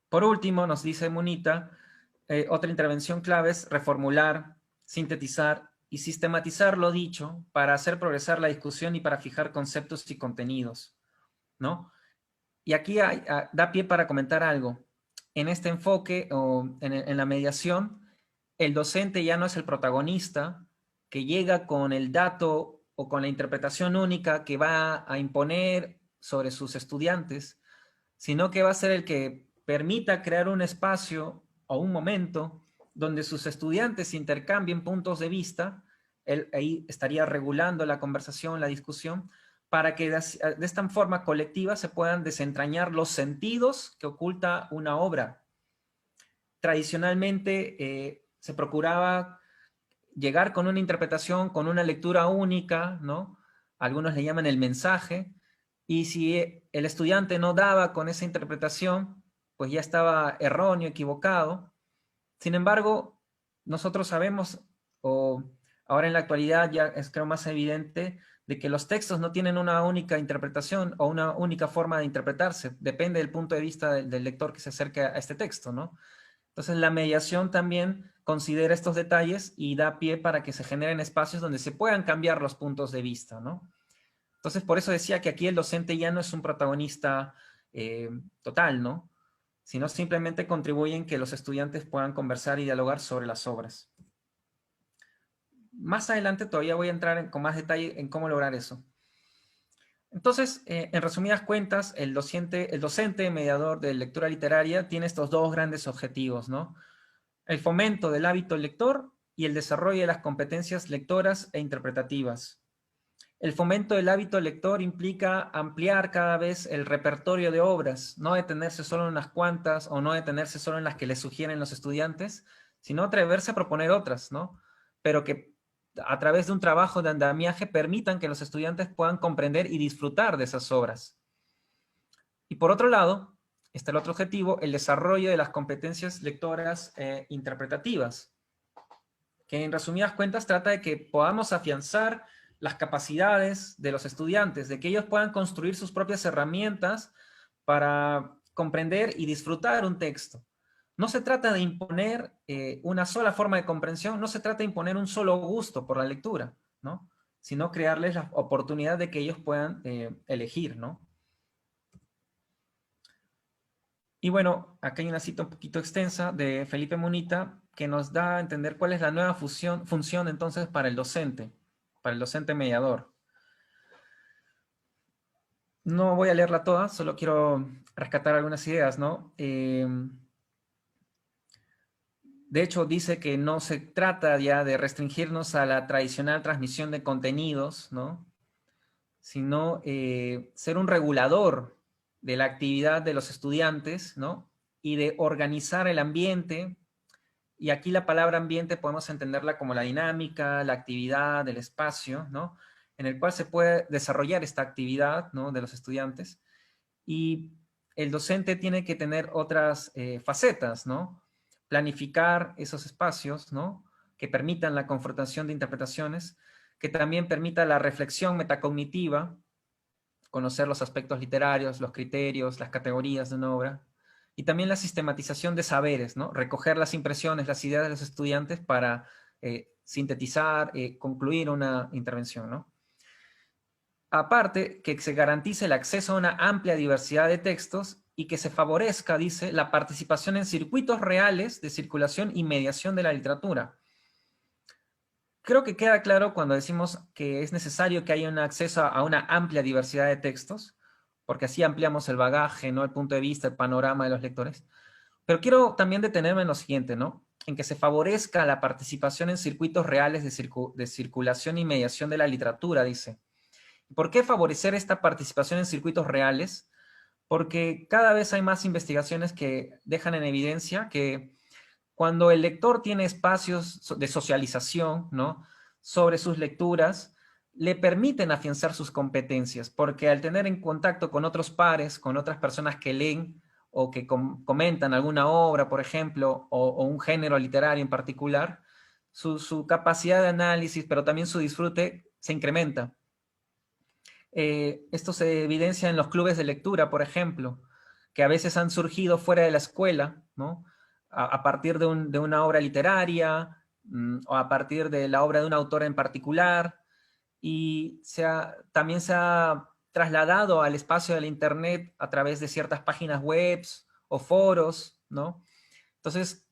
Por último, nos dice Munita, otra intervención clave es reformular, sintetizar y sistematizar lo dicho para hacer progresar la discusión y para fijar conceptos y contenidos, ¿no? Y aquí da pie para comentar algo. En este enfoque o en la mediación, el docente ya no es el protagonista que llega con el dato o con la interpretación única que va a imponer sobre sus estudiantes, sino que va a ser el que permita crear un espacio o un momento donde sus estudiantes intercambien puntos de vista. Él ahí estaría regulando la conversación, la discusión, para que de esta forma colectiva se puedan desentrañar los sentidos que oculta una obra. Tradicionalmente se procuraba llegar con una interpretación, con una lectura única, ¿no? Algunos le llaman el mensaje, y si el estudiante no daba con esa interpretación, pues ya estaba erróneo, equivocado. Sin embargo, nosotros sabemos, o ahora en la actualidad ya es creo más evidente, de que los textos no tienen una única interpretación o una única forma de interpretarse. Depende del punto de vista del lector que se acerque a este texto, ¿no? Entonces la mediación también considera estos detalles y da pie para que se generen espacios donde se puedan cambiar los puntos de vista, ¿no? Entonces por eso decía que aquí el docente ya no es un protagonista total, ¿no? Sino simplemente contribuye en que los estudiantes puedan conversar y dialogar sobre las obras. Más adelante todavía voy a entrar con más detalle en cómo lograr eso. Entonces, en resumidas cuentas, el docente mediador de lectura literaria tiene estos dos grandes objetivos, ¿no? El fomento del hábito lector y el desarrollo de las competencias lectoras e interpretativas. El fomento del hábito lector implica ampliar cada vez el repertorio de obras, no detenerse solo en unas cuantas o no detenerse solo en las que les sugieren los estudiantes, sino atreverse a proponer otras, ¿no? Pero que a través de un trabajo de andamiaje permitan que los estudiantes puedan comprender y disfrutar de esas obras. Y por otro lado, está el otro objetivo, el desarrollo de las competencias lectoras interpretativas, que en resumidas cuentas trata de que podamos afianzar las capacidades de los estudiantes, de que ellos puedan construir sus propias herramientas para comprender y disfrutar un texto. No se trata de imponer una sola forma de comprensión, no se trata de imponer un solo gusto por la lectura, ¿no? Sino crearles la oportunidad de que ellos puedan elegir, ¿no? Y bueno, acá hay una cita un poquito extensa de Felipe Munita que nos da a entender cuál es la nueva función entonces para el docente mediador. No voy a leerla toda, solo quiero rescatar algunas ideas, ¿no? De hecho, dice que no se trata ya de restringirnos a la tradicional transmisión de contenidos, ¿no? Sino ser un regulador de la actividad de los estudiantes, ¿no? Y de organizar el ambiente. Y aquí la palabra ambiente podemos entenderla como la dinámica, la actividad, el espacio, ¿no? En el cual se puede desarrollar esta actividad, ¿no? De los estudiantes. Y el docente tiene que tener otras facetas, ¿no? Planificar esos espacios, ¿no? Que permitan la confrontación de interpretaciones, que también permita la reflexión metacognitiva, conocer los aspectos literarios, los criterios, las categorías de una obra, y también la sistematización de saberes, ¿no? Recoger las impresiones, las ideas de los estudiantes para sintetizar, concluir una intervención, ¿no? Aparte, que se garantice el acceso a una amplia diversidad de textos y que se favorezca, dice, la participación en circuitos reales de circulación y mediación de la literatura. Creo que queda claro cuando decimos que es necesario que haya un acceso a una amplia diversidad de textos, porque así ampliamos el bagaje, ¿no? El punto de vista, el panorama de los lectores. Pero quiero también detenerme en lo siguiente, ¿no? En que se favorezca la participación en circuitos reales de circulación y mediación de la literatura, dice. ¿Por qué favorecer esta participación en circuitos reales? Porque cada vez hay más investigaciones que dejan en evidencia que cuando el lector tiene espacios de socialización, ¿no? Sobre sus lecturas, le permiten afianzar sus competencias, porque al tener en contacto con otros pares, con otras personas que leen o que comentan alguna obra, por ejemplo, o un género literario en particular, su capacidad de análisis, pero también su disfrute se incrementa. Esto se evidencia en los clubes de lectura, por ejemplo, que a veces han surgido fuera de la escuela, ¿no? A partir de una obra literaria o a partir de la obra de un autor en particular, y también se ha trasladado al espacio del Internet a través de ciertas páginas web o foros, ¿no? Entonces,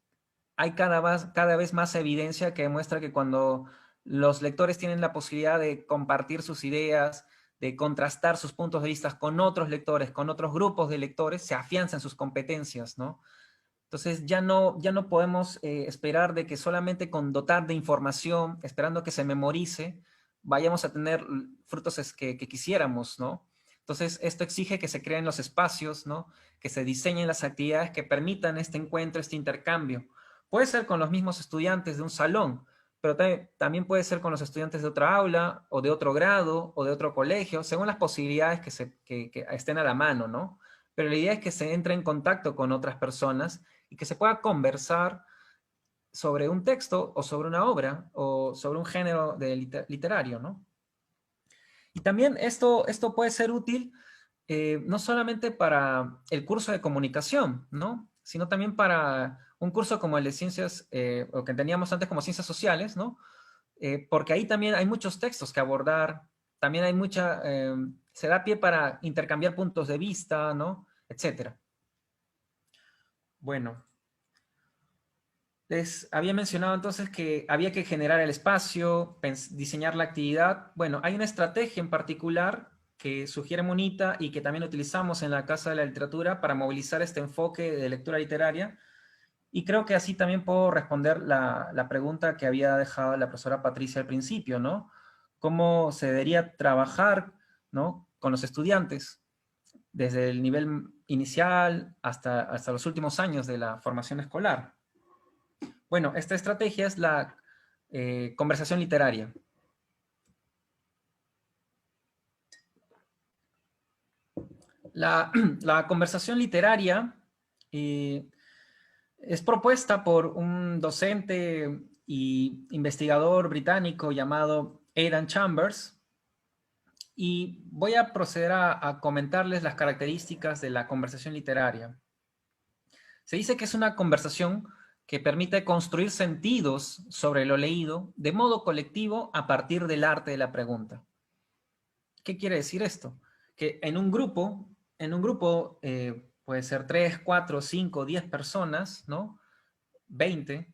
hay cada vez más evidencia que demuestra que cuando los lectores tienen la posibilidad de compartir sus ideas, de contrastar sus puntos de vista con otros lectores, con otros grupos de lectores, se afianzan sus competencias, ¿no? Entonces ya no podemos esperar de que solamente con dotar de información, esperando que se memorice, vayamos a tener frutos que quisiéramos, ¿no? Entonces esto exige que se creen los espacios, ¿no? Que se diseñen las actividades que permitan este encuentro, este intercambio. Puede ser con los mismos estudiantes de un salón, pero también puede ser con los estudiantes de otra aula, o de otro grado, o de otro colegio, según las posibilidades que estén a la mano, ¿no? Pero la idea es que se entre en contacto con otras personas y que se pueda conversar sobre un texto o sobre una obra o sobre un género literario, ¿no? Y también esto puede ser útil no solamente para el curso de comunicación, ¿no? Sino también para un curso como el de ciencias, o que teníamos antes como ciencias sociales, ¿no? Porque ahí también hay muchos textos que abordar, también hay se da pie para intercambiar puntos de vista, ¿no? Etcétera. Bueno, les había mencionado entonces que había que generar el espacio, diseñar la actividad. Bueno, hay una estrategia en particular que sugiere Munita y que también utilizamos en la Casa de la Literatura para movilizar este enfoque de lectura literaria. Y creo que así también puedo responder la pregunta que había dejado la profesora Patricia al principio, ¿no? cómo se debería trabajar, ¿no?, con los estudiantes, desde el nivel inicial hasta los últimos años de la formación escolar. Bueno, esta estrategia es la conversación literaria. La conversación literaria es propuesta por un docente y investigador británico llamado Aidan Chambers, y voy a proceder a comentarles las características de la conversación literaria. Se dice que es una conversación que permite construir sentidos sobre lo leído de modo colectivo a partir del arte de la pregunta. ¿Qué quiere decir esto? Que en un grupo puede ser 3, 4, 5, 10 personas, ¿no? 20,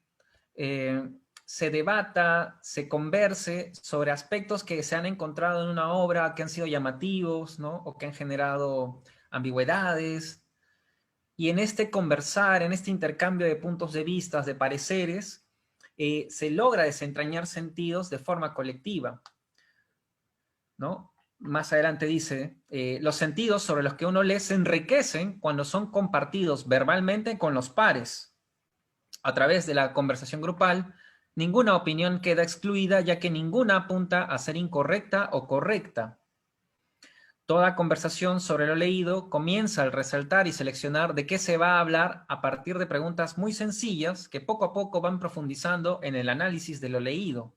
se debata, se converse sobre aspectos que se han encontrado en una obra que han sido llamativos, ¿no?, o que han generado ambigüedades. Y en este conversar, en este intercambio de puntos de vista, de pareceres, se logra desentrañar sentidos de forma colectiva, ¿no? Más adelante dice, los sentidos sobre los que uno lee se enriquecen cuando son compartidos verbalmente con los pares. A través de la conversación grupal, ninguna opinión queda excluida, ya que ninguna apunta a ser incorrecta o correcta. Toda conversación sobre lo leído comienza al resaltar y seleccionar de qué se va a hablar a partir de preguntas muy sencillas que poco a poco van profundizando en el análisis de lo leído.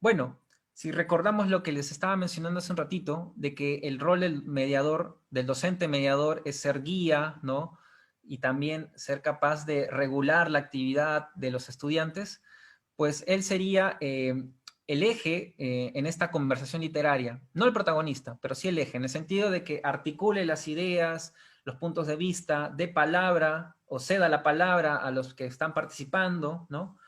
Bueno, si recordamos lo que les estaba mencionando hace un ratito, de que el rol del mediador, del docente mediador, es ser guía, ¿no?, y también ser capaz de regular la actividad de los estudiantes, pues él sería el eje en esta conversación literaria. No el protagonista, pero sí el eje, en el sentido de que articule las ideas, los puntos de vista, dé palabra o ceda la palabra a los que están participando, ¿no?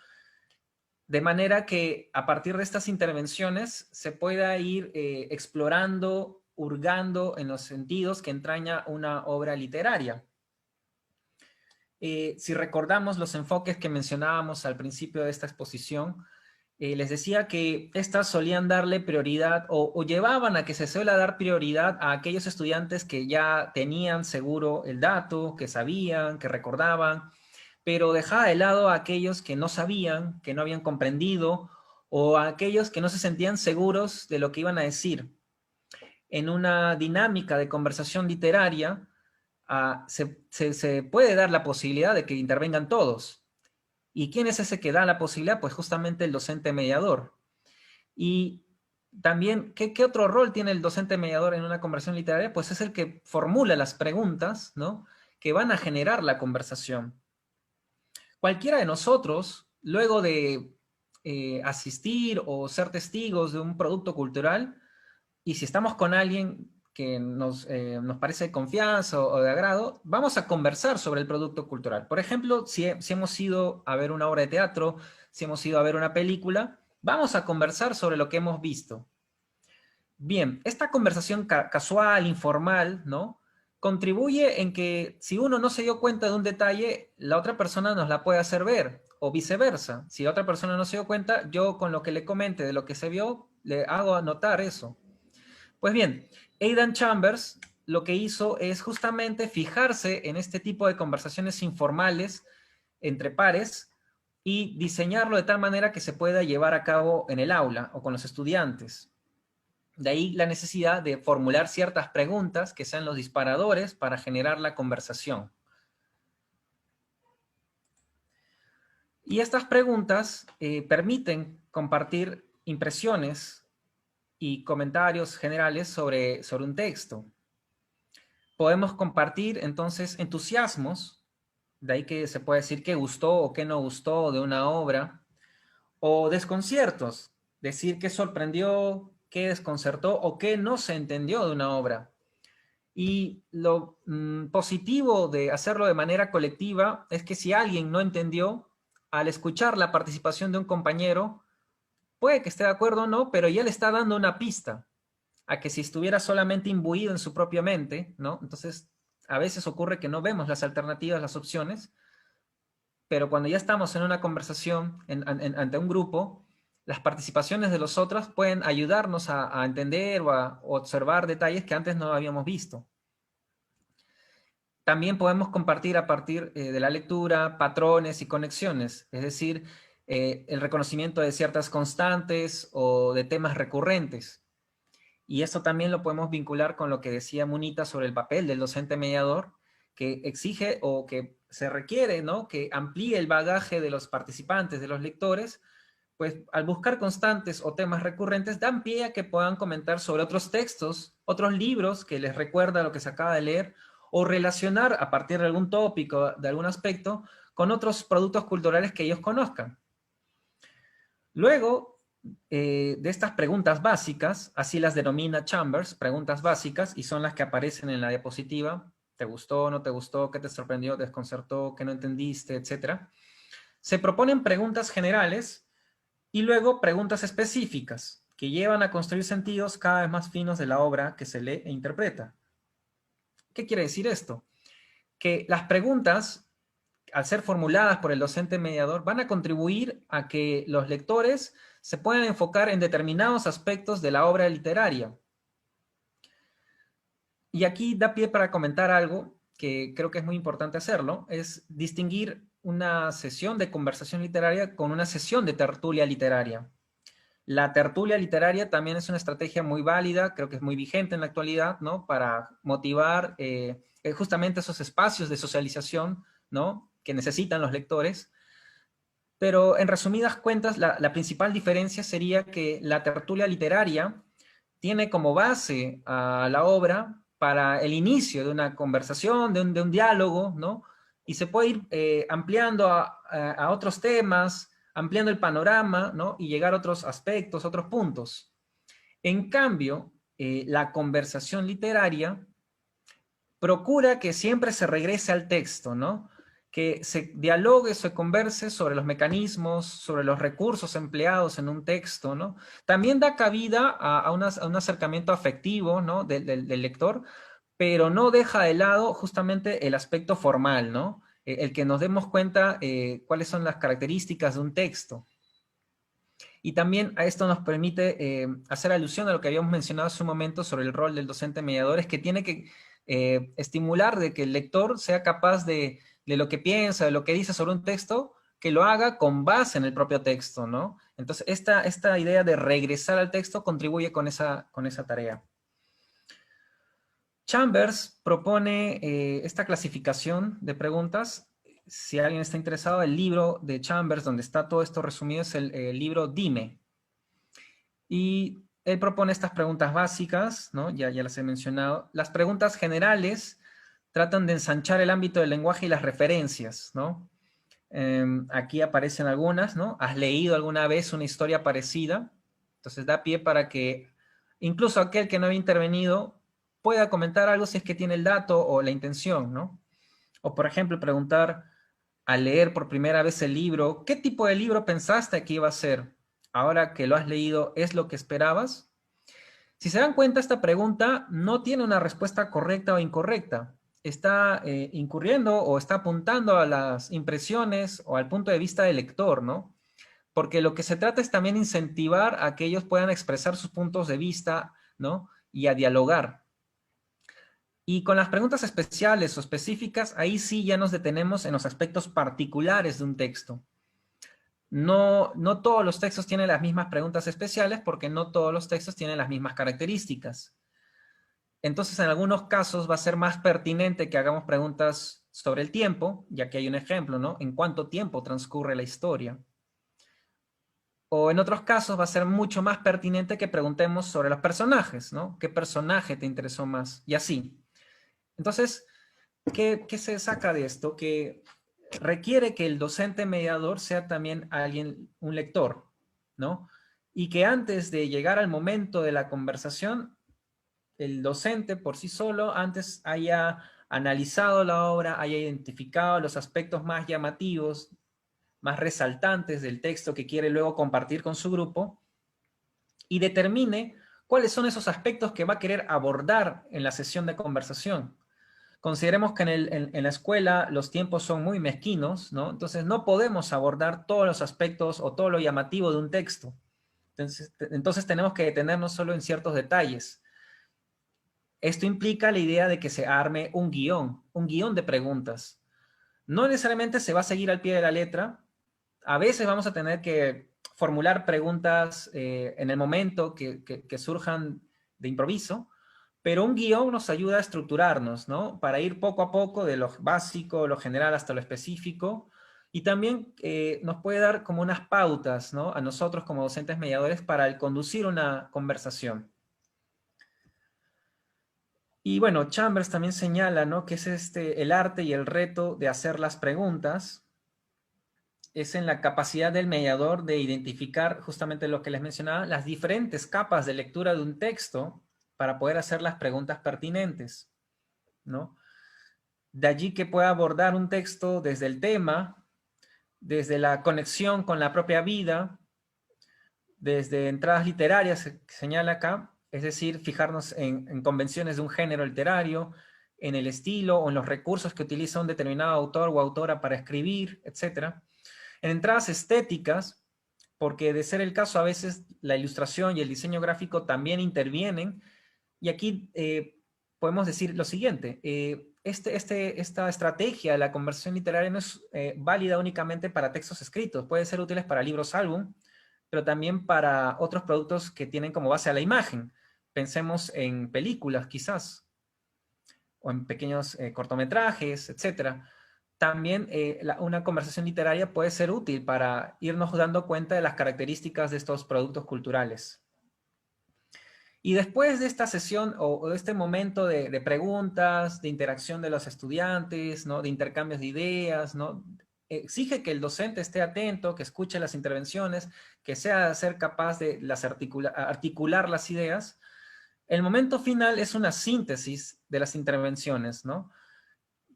De manera que a partir de estas intervenciones se pueda ir explorando, hurgando en los sentidos que entraña una obra literaria. Si recordamos los enfoques que mencionábamos al principio de esta exposición, les decía que estas solían darle prioridad o llevaban a que se suele dar prioridad a aquellos estudiantes que ya tenían seguro el dato, que sabían, que recordaban, pero dejaba de lado a aquellos que no sabían, que no habían comprendido, o a aquellos que no se sentían seguros de lo que iban a decir. En una dinámica de conversación literaria, se puede dar la posibilidad de que intervengan todos. ¿Y quién es ese que da la posibilidad? Pues justamente el docente mediador. Y también, ¿qué otro rol tiene el docente mediador en una conversación literaria? Pues es el que formula las preguntas, ¿no?, que van a generar la conversación. Cualquiera de nosotros, luego de asistir o ser testigos de un producto cultural, y si estamos con alguien que nos parece de confianza o de agrado, vamos a conversar sobre el producto cultural. Por ejemplo, si hemos ido a ver una obra de teatro, si hemos ido a ver una película, vamos a conversar sobre lo que hemos visto. Bien, esta conversación casual, informal, ¿no?, contribuye en que si uno no se dio cuenta de un detalle, la otra persona nos la puede hacer ver, o viceversa. Si la otra persona no se dio cuenta, yo con lo que le comente de lo que se vio, le hago anotar eso. Pues bien, Aidan Chambers lo que hizo es justamente fijarse en este tipo de conversaciones informales entre pares y diseñarlo de tal manera que se pueda llevar a cabo en el aula o con los estudiantes. De ahí la necesidad de formular ciertas preguntas que sean los disparadores para generar la conversación. Y estas preguntas permiten compartir impresiones y comentarios generales sobre un texto. Podemos compartir entonces entusiasmos, de ahí que se puede decir qué gustó o qué no gustó de una obra, o desconciertos, decir qué sorprendió, qué desconcertó o qué no se entendió de una obra. Y lo positivo de hacerlo de manera colectiva es que si alguien no entendió, al escuchar la participación de un compañero, puede que esté de acuerdo o no, pero ya le está dando una pista a que si estuviera solamente imbuido en su propia mente, ¿no? Entonces, a veces ocurre que no vemos las alternativas, las opciones, pero cuando ya estamos en una conversación ante un grupo, las participaciones de los otros pueden ayudarnos a entender o a observar detalles que antes no habíamos visto. También podemos compartir a partir de la lectura patrones y conexiones, es decir, el reconocimiento de ciertas constantes o de temas recurrentes. Y esto también lo podemos vincular con lo que decía Munita sobre el papel del docente mediador, que exige o que se requiere, ¿no?, que amplíe el bagaje de los participantes, de los lectores, pues al buscar constantes o temas recurrentes, dan pie a que puedan comentar sobre otros textos, otros libros que les recuerda lo que se acaba de leer, o relacionar a partir de algún tópico, de algún aspecto, con otros productos culturales que ellos conozcan. Luego de estas preguntas básicas, así las denomina Chambers, preguntas básicas, y son las que aparecen en la diapositiva: ¿te gustó, no te gustó, qué te sorprendió, desconcertó, qué no entendiste, etcétera? Se proponen preguntas generales y luego preguntas específicas que llevan a construir sentidos cada vez más finos de la obra que se lee e interpreta. ¿Qué quiere decir esto? Que las preguntas, al ser formuladas por el docente mediador, van a contribuir a que los lectores se puedan enfocar en determinados aspectos de la obra literaria. Y aquí da pie para comentar algo que creo que es muy importante hacerlo, es distinguir una sesión de conversación literaria con una sesión de tertulia literaria. La tertulia literaria también es una estrategia muy válida, creo que es muy vigente en la actualidad, ¿no?, para motivar justamente esos espacios de socialización, ¿no?, que necesitan los lectores. Pero en resumidas cuentas, la principal diferencia sería que la tertulia literaria tiene como base a la obra para el inicio de una conversación, de un diálogo, ¿no? Y se puede ir ampliando a otros temas, ampliando el panorama, ¿no?, y llegar a otros aspectos, otros puntos. En cambio, la conversación literaria procura que siempre se regrese al texto, ¿no?, que se dialogue, se converse sobre los mecanismos, sobre los recursos empleados en un texto, ¿no? También da cabida a un acercamiento afectivo, ¿no?, del lector, pero no deja de lado justamente el aspecto formal, ¿no? El que nos demos cuenta cuáles son las características de un texto. Y también a esto nos permite hacer alusión a lo que habíamos mencionado hace un momento sobre el rol del docente mediador, es que tiene que estimular de que el lector sea capaz de lo que piensa, de lo que dice sobre un texto, que lo haga con base en el propio texto, ¿no? Entonces, esta idea de regresar al texto contribuye con esa tarea. Chambers propone esta clasificación de preguntas. Si alguien está interesado, el libro de Chambers, donde está todo esto resumido, es el libro Dime. Y él propone estas preguntas básicas, ¿no? Ya las he mencionado. Las preguntas generales tratan de ensanchar el ámbito del lenguaje y las referencias, ¿no? Aquí aparecen algunas, ¿no? ¿Has leído alguna vez una historia parecida? Entonces da pie para que incluso aquel que no había intervenido pueda comentar algo si es que tiene el dato o la intención, ¿no? O por ejemplo preguntar al leer por primera vez el libro, ¿qué tipo de libro pensaste que iba a ser? Ahora que lo has leído, ¿es lo que esperabas? Si se dan cuenta, esta pregunta no tiene una respuesta correcta o incorrecta. Está incurriendo o está apuntando a las impresiones o al punto de vista del lector, ¿no? Porque lo que se trata es también incentivar a que ellos puedan expresar sus puntos de vista, ¿no?, y a dialogar. Y con las preguntas especiales o específicas, ahí sí ya nos detenemos en los aspectos particulares de un texto. No todos los textos tienen las mismas preguntas especiales porque no todos los textos tienen las mismas características. Entonces, en algunos casos va a ser más pertinente que hagamos preguntas sobre el tiempo, ya que hay un ejemplo, ¿no? ¿En cuánto tiempo transcurre la historia? O en otros casos va a ser mucho más pertinente que preguntemos sobre los personajes, ¿no? ¿Qué personaje te interesó más? Y así. Entonces, ¿qué se saca de esto? Que requiere que el docente mediador sea también un lector, ¿no? Y que antes de llegar al momento de la conversación, el docente por sí solo antes haya analizado la obra, haya identificado los aspectos más llamativos, más resaltantes del texto que quiere luego compartir con su grupo y determine cuáles son esos aspectos que va a querer abordar en la sesión de conversación. Consideremos que en la escuela los tiempos son muy mezquinos, ¿no? Entonces no podemos abordar todos los aspectos o todo lo llamativo de un texto. Entonces tenemos que detenernos solo en ciertos detalles. Esto implica la idea de que se arme un guión de preguntas. No necesariamente se va a seguir al pie de la letra. A veces vamos a tener que formular preguntas en el momento que surjan de improviso, pero un guión nos ayuda a estructurarnos, ¿no? Para ir poco a poco de lo básico, lo general hasta lo específico, y también nos puede dar como unas pautas, ¿no? A nosotros como docentes mediadores para el conducir una conversación. Y bueno, Chambers también señala, ¿no? Que es el arte y el reto de hacer las preguntas, es en la capacidad del mediador de identificar justamente lo que les mencionaba, las diferentes capas de lectura de un texto para poder hacer las preguntas pertinentes, ¿no? De allí que pueda abordar un texto desde el tema, desde la conexión con la propia vida, desde entradas literarias, que señala acá, es decir, fijarnos en convenciones de un género literario, en el estilo o en los recursos que utiliza un determinado autor o autora para escribir, etc. En entradas estéticas, porque de ser el caso a veces la ilustración y el diseño gráfico también intervienen, y aquí podemos decir lo siguiente, esta estrategia de la conversación literaria no es válida únicamente para textos escritos, puede ser útiles para libros álbum, pero también para otros productos que tienen como base a la imagen. Pensemos en películas quizás, o en pequeños cortometrajes, etcétera. También una conversación literaria puede ser útil para irnos dando cuenta de las características de estos productos culturales. Y después de esta sesión o de este momento de preguntas, de interacción de los estudiantes, ¿no? De intercambios de ideas, ¿no? Exige que el docente esté atento, que escuche las intervenciones, que sea ser capaz de articular las ideas. El momento final es una síntesis de las intervenciones, ¿no?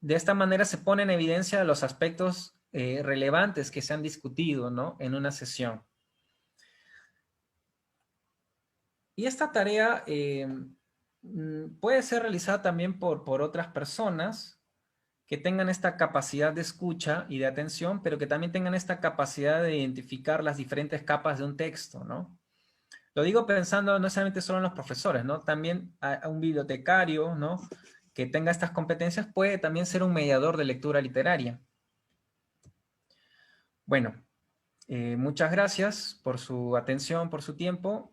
De esta manera se pone en evidencia los aspectos relevantes que se han discutido, ¿no? En una sesión. Y esta tarea puede ser realizada también por otras personas que tengan esta capacidad de escucha y de atención, pero que también tengan esta capacidad de identificar las diferentes capas de un texto, ¿no? Lo digo pensando no necesariamente solo en los profesores, ¿no? También a un bibliotecario, ¿no? Que tenga estas competencias puede también ser un mediador de lectura literaria. Bueno, muchas gracias por su atención, por su tiempo.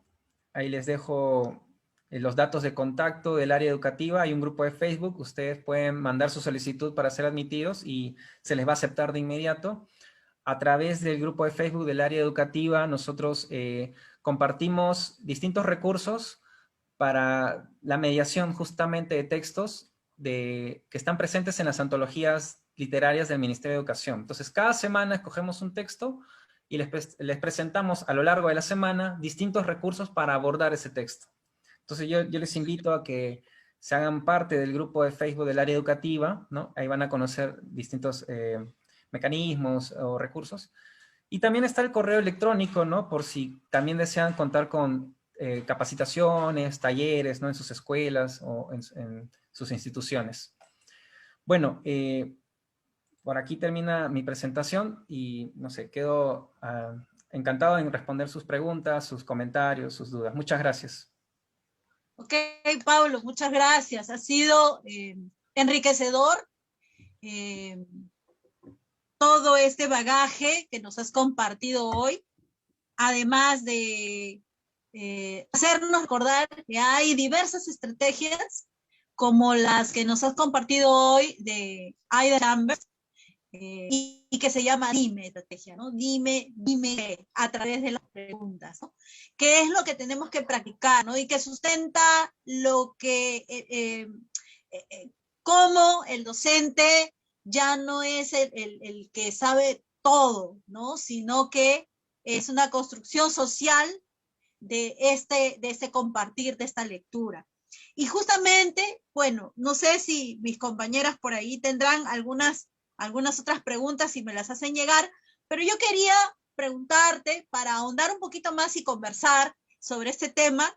Ahí les dejo los datos de contacto del área educativa. Hay un grupo de Facebook. Ustedes pueden mandar su solicitud para ser admitidos y se les va a aceptar de inmediato. A través del grupo de Facebook del área educativa, nosotros compartimos distintos recursos para la mediación justamente de textos que están presentes en las antologías literarias del Ministerio de Educación. Entonces, cada semana escogemos un texto y les presentamos a lo largo de la semana distintos recursos para abordar ese texto. Entonces yo les invito a que se hagan parte del grupo de Facebook del área educativa, ¿no? Ahí van a conocer distintos mecanismos o recursos. Y también está el correo electrónico, ¿no? Por si también desean contar con capacitaciones, talleres, ¿no? En sus escuelas o en sus instituciones. Bueno, por aquí termina mi presentación y, no sé, quedo encantado en responder sus preguntas, sus comentarios, sus dudas. Muchas gracias. Ok, Pablo, muchas gracias. Ha sido enriquecedor todo este bagaje que nos has compartido hoy, además de hacernos recordar que hay diversas estrategias como las que nos has compartido hoy de Ida Chambers, y que se llama Dime estrategia, ¿no? Dime a través de las preguntas, ¿no? ¿Qué es lo que tenemos que practicar, ¿no? Y que sustenta lo que, cómo el docente ya no es el que sabe todo, ¿no? Sino que es una construcción social de este compartir, de esta lectura. Y justamente, bueno, no sé si mis compañeras por ahí tendrán algunas otras preguntas y me las hacen llegar, pero yo quería preguntarte para ahondar un poquito más y conversar sobre este tema,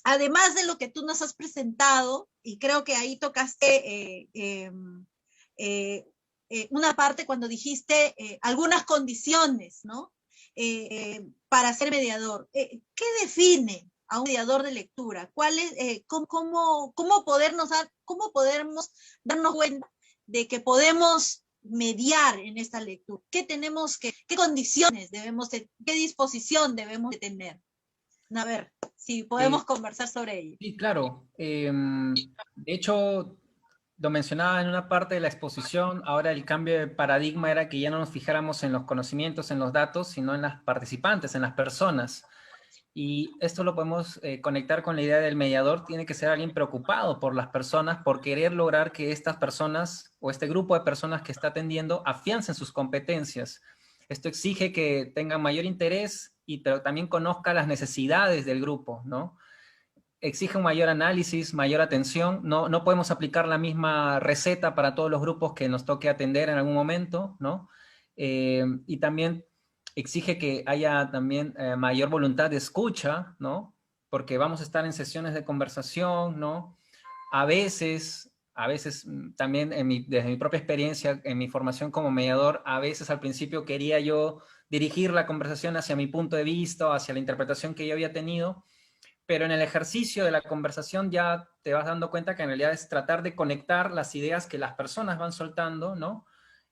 además de lo que tú nos has presentado, y creo que ahí tocaste una parte cuando dijiste algunas condiciones, ¿no? para ser mediador. ¿Qué define a un mediador de lectura? ¿Cuál es, cómo podemos darnos cuenta de que podemos mediar en esta lectura? ¿Qué condiciones debemos de, qué disposición debemos de tener? A ver, si podemos conversar sobre ello. Sí, claro. De hecho, lo mencionaba en una parte de la exposición, ahora el cambio de paradigma era que ya no nos fijáramos en los conocimientos, en los datos, sino en las participantes, en las personas. Y esto lo podemos conectar con la idea del mediador. Tiene que ser alguien preocupado por las personas, por querer lograr que estas personas o este grupo de personas que está atendiendo afiancen sus competencias. Esto exige que tengan mayor interés, pero también conozca las necesidades del grupo, ¿no? Exige un mayor análisis, mayor atención. No podemos aplicar la misma receta para todos los grupos que nos toque atender en algún momento, ¿no? Y también exige que haya también mayor voluntad de escucha, ¿no? Porque vamos a estar en sesiones de conversación, ¿no? A veces también desde mi propia experiencia, en mi formación como mediador, a veces al principio quería yo dirigir la conversación hacia mi punto de vista, hacia la interpretación que yo había tenido, pero en el ejercicio de la conversación ya te vas dando cuenta que en realidad es tratar de conectar las ideas que las personas van soltando, ¿no?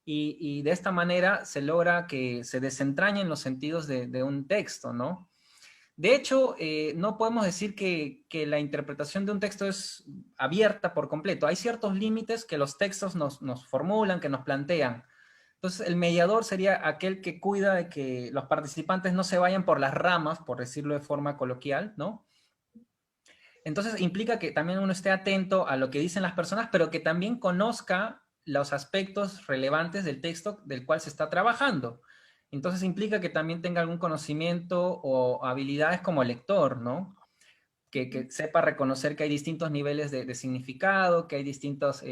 Y de esta manera se logra que se desentrañen los sentidos de un texto, ¿no? De hecho, no podemos decir que la interpretación de un texto es abierta por completo. Hay ciertos límites que los textos nos formulan, que nos plantean. Entonces, el mediador sería aquel que cuida de que los participantes no se vayan por las ramas, por decirlo de forma coloquial, ¿no? Entonces implica que también uno esté atento a lo que dicen las personas, pero que también conozca los aspectos relevantes del texto del cual se está trabajando. Entonces implica que también tenga algún conocimiento o habilidades como lector, ¿no? Que sepa reconocer que hay distintos niveles de significado, que hay distintas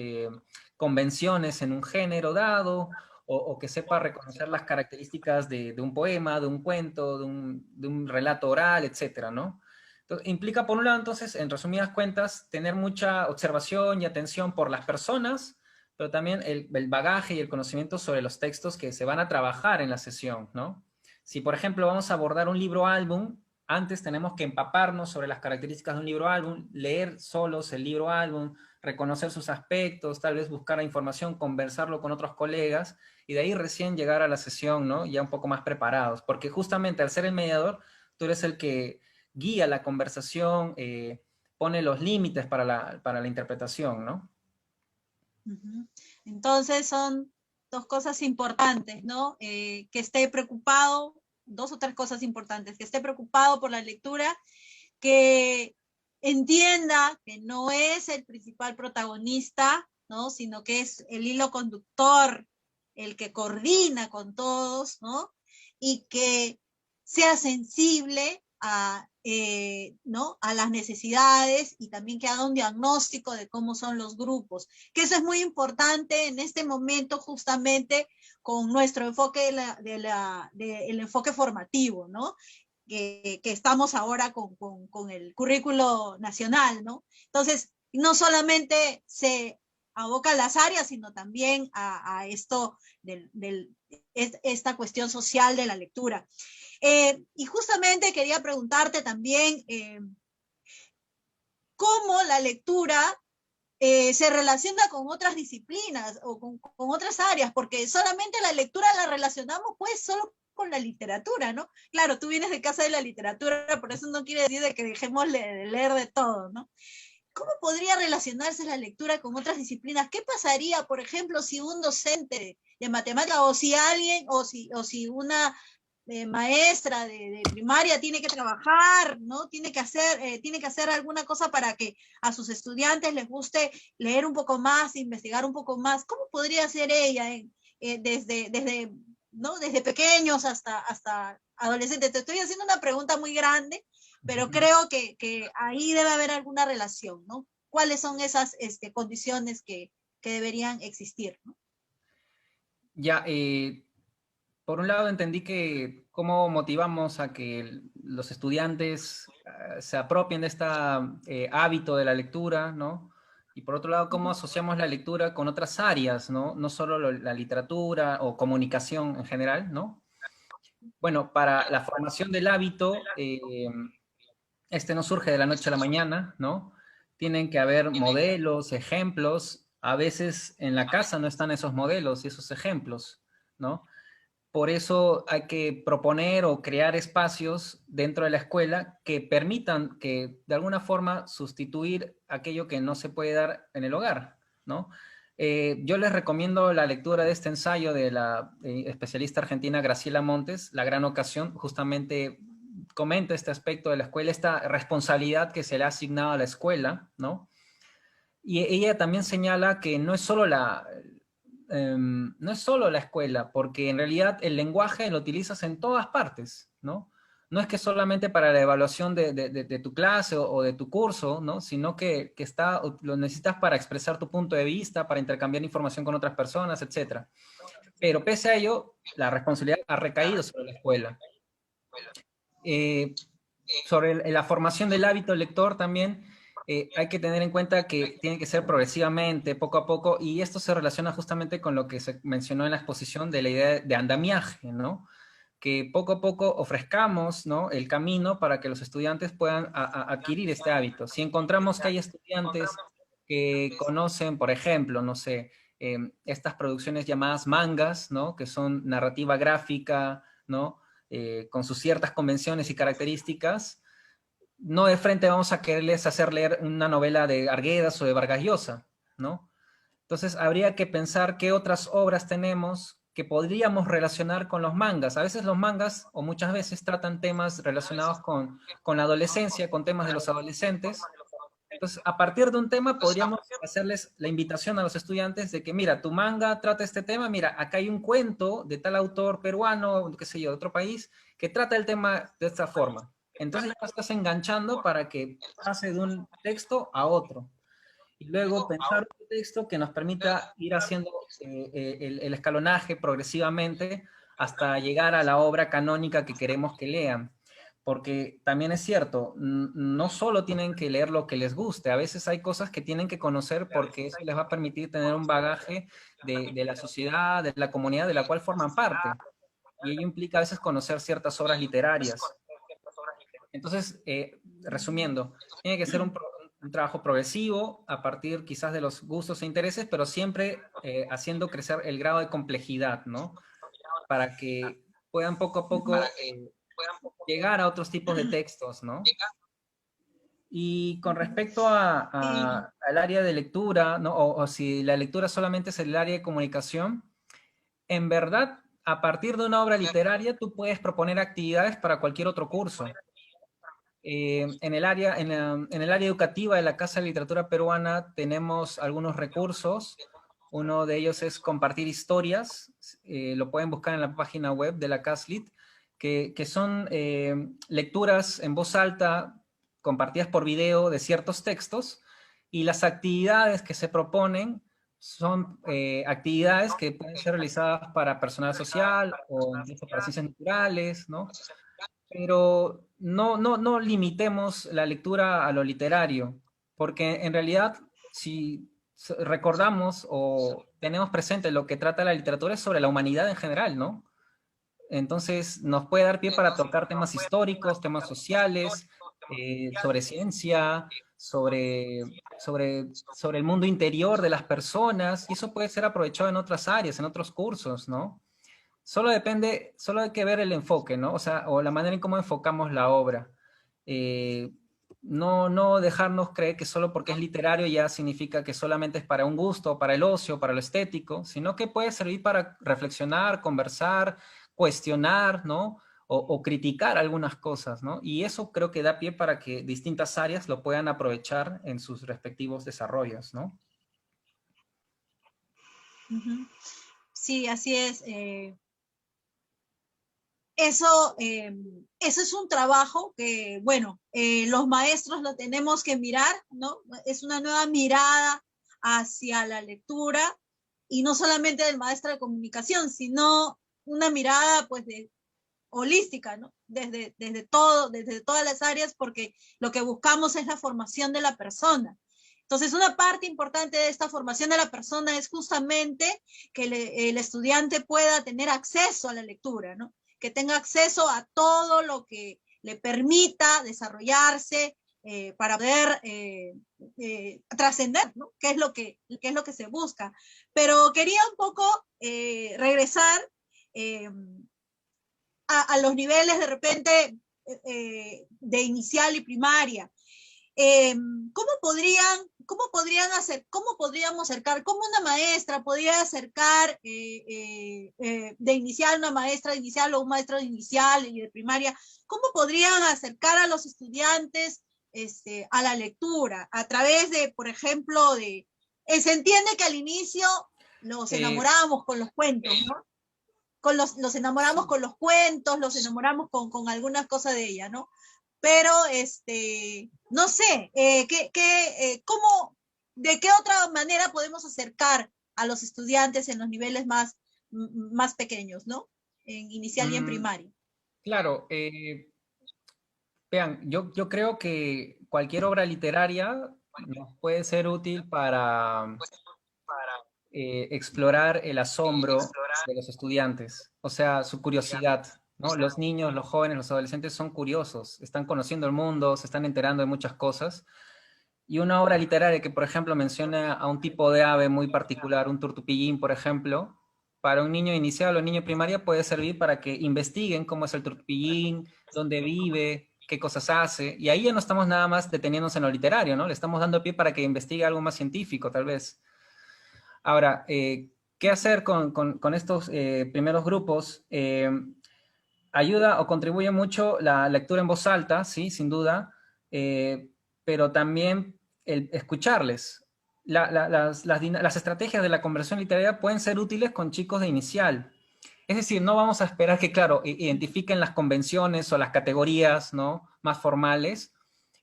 convenciones en un género dado, o que sepa reconocer las características de un poema, de un cuento, de un relato oral, etcétera, ¿no? Entonces, implica, por un lado, entonces, en resumidas cuentas, tener mucha observación y atención por las personas, pero también el bagaje y el conocimiento sobre los textos que se van a trabajar en la sesión, ¿no? Si, por ejemplo, vamos a abordar un libro álbum, antes tenemos que empaparnos sobre las características de un libro álbum, leer solos el libro álbum, reconocer sus aspectos, tal vez buscar la información, conversarlo con otros colegas, y de ahí recién llegar a la sesión, ¿no? Ya un poco más preparados, porque justamente al ser el mediador, tú eres el que guía la conversación, pone los límites para la interpretación, ¿no? Entonces son dos cosas importantes, ¿no? Que esté preocupado, dos o tres cosas importantes, que esté preocupado por la lectura, que entienda que no es el principal protagonista, ¿no? Sino que es el hilo conductor, el que coordina con todos, ¿no? Y que sea sensible ¿no? a las necesidades y también que haga un diagnóstico de cómo son los grupos, que eso es muy importante en este momento justamente con nuestro enfoque el enfoque formativo, ¿no? Que estamos ahora con el currículo nacional, ¿no? Entonces, no solamente se aboca a las áreas, sino también a esto esta cuestión social de la lectura. Y justamente quería preguntarte también cómo la lectura se relaciona con otras disciplinas o con otras áreas, porque solamente la lectura la relacionamos pues solo con la literatura, ¿no? Claro, tú vienes de casa de la literatura, por eso no quiere decir de que dejemos de leer de todo, ¿no? ¿Cómo podría relacionarse la lectura con otras disciplinas? ¿Qué pasaría, por ejemplo, si un docente de matemática o si alguien o si una maestra de primaria tiene que trabajar, ¿no? Tiene que hacer alguna cosa para que a sus estudiantes les guste leer un poco más, investigar un poco más? ¿Cómo podría ser ella ¿no? Desde pequeños hasta adolescentes? Te estoy haciendo una pregunta muy grande, pero creo que ahí debe haber alguna relación, ¿no? ¿Cuáles son esas condiciones que deberían existir, ¿no? Ya, por un lado entendí que cómo motivamos a que los estudiantes se apropien de este hábito de la lectura, ¿no? Y por otro lado, cómo asociamos la lectura con otras áreas, ¿no? No solo la literatura o comunicación en general, ¿no? Bueno, para la formación del hábito, este no surge de la noche a la mañana, ¿no? Tienen que haber modelos, ejemplos. A veces en la casa no están esos modelos y esos ejemplos, ¿no? Por eso hay que proponer o crear espacios dentro de la escuela que permitan que de alguna forma sustituir aquello que no se puede dar en el hogar, ¿no? Yo les recomiendo la lectura de este ensayo de la especialista argentina Graciela Montes, La Gran Ocasión, justamente comenta este aspecto de la escuela, esta responsabilidad que se le ha asignado a la escuela, ¿no? Y ella también señala que no es solo la escuela, porque en realidad el lenguaje lo utilizas en todas partes, ¿no? No es que solamente para la evaluación de tu clase o de tu curso, ¿no? Sino que lo necesitas para expresar tu punto de vista, para intercambiar información con otras personas, etc. Pero pese a ello, la responsabilidad ha recaído sobre la escuela. Eh, sobre la formación del hábito lector también, hay que tener en cuenta que tiene que ser progresivamente, poco a poco, y esto se relaciona justamente con lo que se mencionó en la exposición de la idea de andamiaje, ¿no? Que poco a poco ofrezcamos, ¿no?, el camino para que los estudiantes puedan adquirir este hábito. Si encontramos que hay estudiantes que conocen, por ejemplo, no sé, estas producciones llamadas mangas, ¿no?, que son narrativa gráfica, ¿no?, con sus ciertas convenciones y características, no de frente vamos a quererles hacer leer una novela de Arguedas o de Vargas Llosa, ¿no? Entonces habría que pensar qué otras obras tenemos que podríamos relacionar con los mangas. A veces los mangas, o muchas veces, tratan temas relacionados con la adolescencia, con temas de los adolescentes. Entonces, a partir de un tema podríamos hacerles la invitación a los estudiantes de que, mira, tu manga trata este tema, mira, acá hay un cuento de tal autor peruano, qué sé yo, de otro país, que trata el tema de esta forma. Entonces ya estás enganchando para que pase de un texto a otro. Y luego pensar un texto que nos permita ir haciendo el escalonaje progresivamente hasta llegar a la obra canónica que queremos que lean. Porque también es cierto, no solo tienen que leer lo que les guste, a veces hay cosas que tienen que conocer porque eso les va a permitir tener un bagaje de la sociedad, de la comunidad de la cual forman parte. Y ello implica a veces conocer ciertas obras literarias. Entonces, resumiendo, tiene que ser un trabajo progresivo a partir quizás de los gustos e intereses, pero siempre haciendo crecer el grado de complejidad, ¿no? Para que puedan poco a poco llegar a otros tipos de textos, ¿no? Y con respecto Sí. al área de lectura, ¿no? O si la lectura solamente es el área de comunicación, en verdad, a partir de una obra literaria, tú puedes proponer actividades para cualquier otro curso. En el área educativa de la Casa de Literatura Peruana tenemos algunos recursos. Uno de ellos es compartir historias. Lo pueden buscar en la página web de la CASLIT, que son lecturas en voz alta compartidas por video de ciertos textos, y las actividades que se proponen son actividades que pueden ser realizadas para personal social o incluso para ciencias naturales, ¿no? Pero no limitemos la lectura a lo literario, porque en realidad, si recordamos o tenemos presente lo que trata la literatura es sobre la humanidad en general, ¿no? Entonces nos puede dar pie para tocar temas históricos, temas sociales, sobre ciencia, sobre el mundo interior de las personas, y eso puede ser aprovechado en otras áreas, en otros cursos, ¿no? Solo hay que ver el enfoque, ¿no? O sea, o la manera en cómo enfocamos la obra. Eh, no dejarnos creer que solo porque es literario ya significa que solamente es para un gusto, para el ocio, para lo estético, sino que puede servir para reflexionar, conversar, cuestionar, ¿no? O criticar algunas cosas, ¿no? Y eso creo que da pie para que distintas áreas lo puedan aprovechar en sus respectivos desarrollos, ¿no? Ujú. Sí, así es. Eso, eso es un trabajo que, bueno, los maestros lo tenemos que mirar, ¿no? Es una nueva mirada hacia la lectura, y no solamente del maestro de comunicación, sino una mirada, pues, holística, ¿no? Desde todas las áreas, porque lo que buscamos es la formación de la persona. Entonces, una parte importante de esta formación de la persona es justamente que el estudiante pueda tener acceso a la lectura, ¿no? que tenga acceso a todo lo que le permita desarrollarse para poder trascender, ¿no? ¿Qué es lo que se busca? Pero quería un poco regresar a los niveles de repente de inicial y primaria. ¿Cómo podríamos acercar, cómo una maestra podría acercar de inicial, una maestra de inicial o un maestro de inicial y de primaria, cómo podrían acercar a los estudiantes a la lectura? A través de, por ejemplo, se entiende que al inicio los enamoramos con los cuentos, ¿no? Los enamoramos con los cuentos, los enamoramos con algunas cosas de ella, ¿no? Pero, no sé, ¿de qué otra manera podemos acercar a los estudiantes en los niveles más pequeños, ¿no? En inicial y en primaria. Claro, vean, yo creo que cualquier obra literaria nos puede ser útil para explorar el asombro de los estudiantes, o sea, su curiosidad, ¿no? Los niños, los jóvenes, los adolescentes son curiosos, están conociendo el mundo, se están enterando de muchas cosas. Y una obra literaria que, por ejemplo, menciona a un tipo de ave muy particular, un turtupillín, por ejemplo, para un niño inicial o niño primaria puede servir para que investiguen cómo es el turtupillín, dónde vive, qué cosas hace. Y ahí ya no estamos nada más deteniéndonos en lo literario, ¿no? Le estamos dando pie para que investigue algo más científico, tal vez. Ahora, ¿qué hacer con estos primeros grupos? Ayuda o contribuye mucho la lectura en voz alta, sí, sin duda, pero también el escucharles. Las estrategias de la conversación literaria pueden ser útiles con chicos de inicial. Es decir, no vamos a esperar que, claro, identifiquen las convenciones o las categorías, ¿no?, más formales,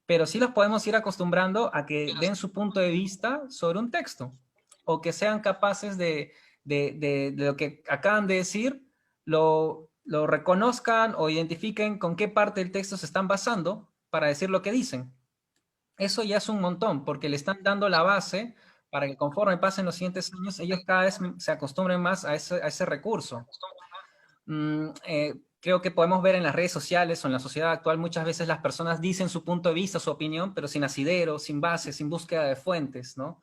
pero sí los podemos ir acostumbrando a que den su punto de vista sobre un texto, o que sean capaces de lo que acaban de decir, lo reconozcan o identifiquen con qué parte del texto se están basando para decir lo que dicen. Eso ya es un montón, porque le están dando la base para que conforme pasen los siguientes años, ellos cada vez se acostumbren más a ese recurso. Creo que podemos ver en las redes sociales o en la sociedad actual muchas veces las personas dicen su punto de vista, su opinión, pero sin asidero, sin base, sin búsqueda de fuentes, ¿no?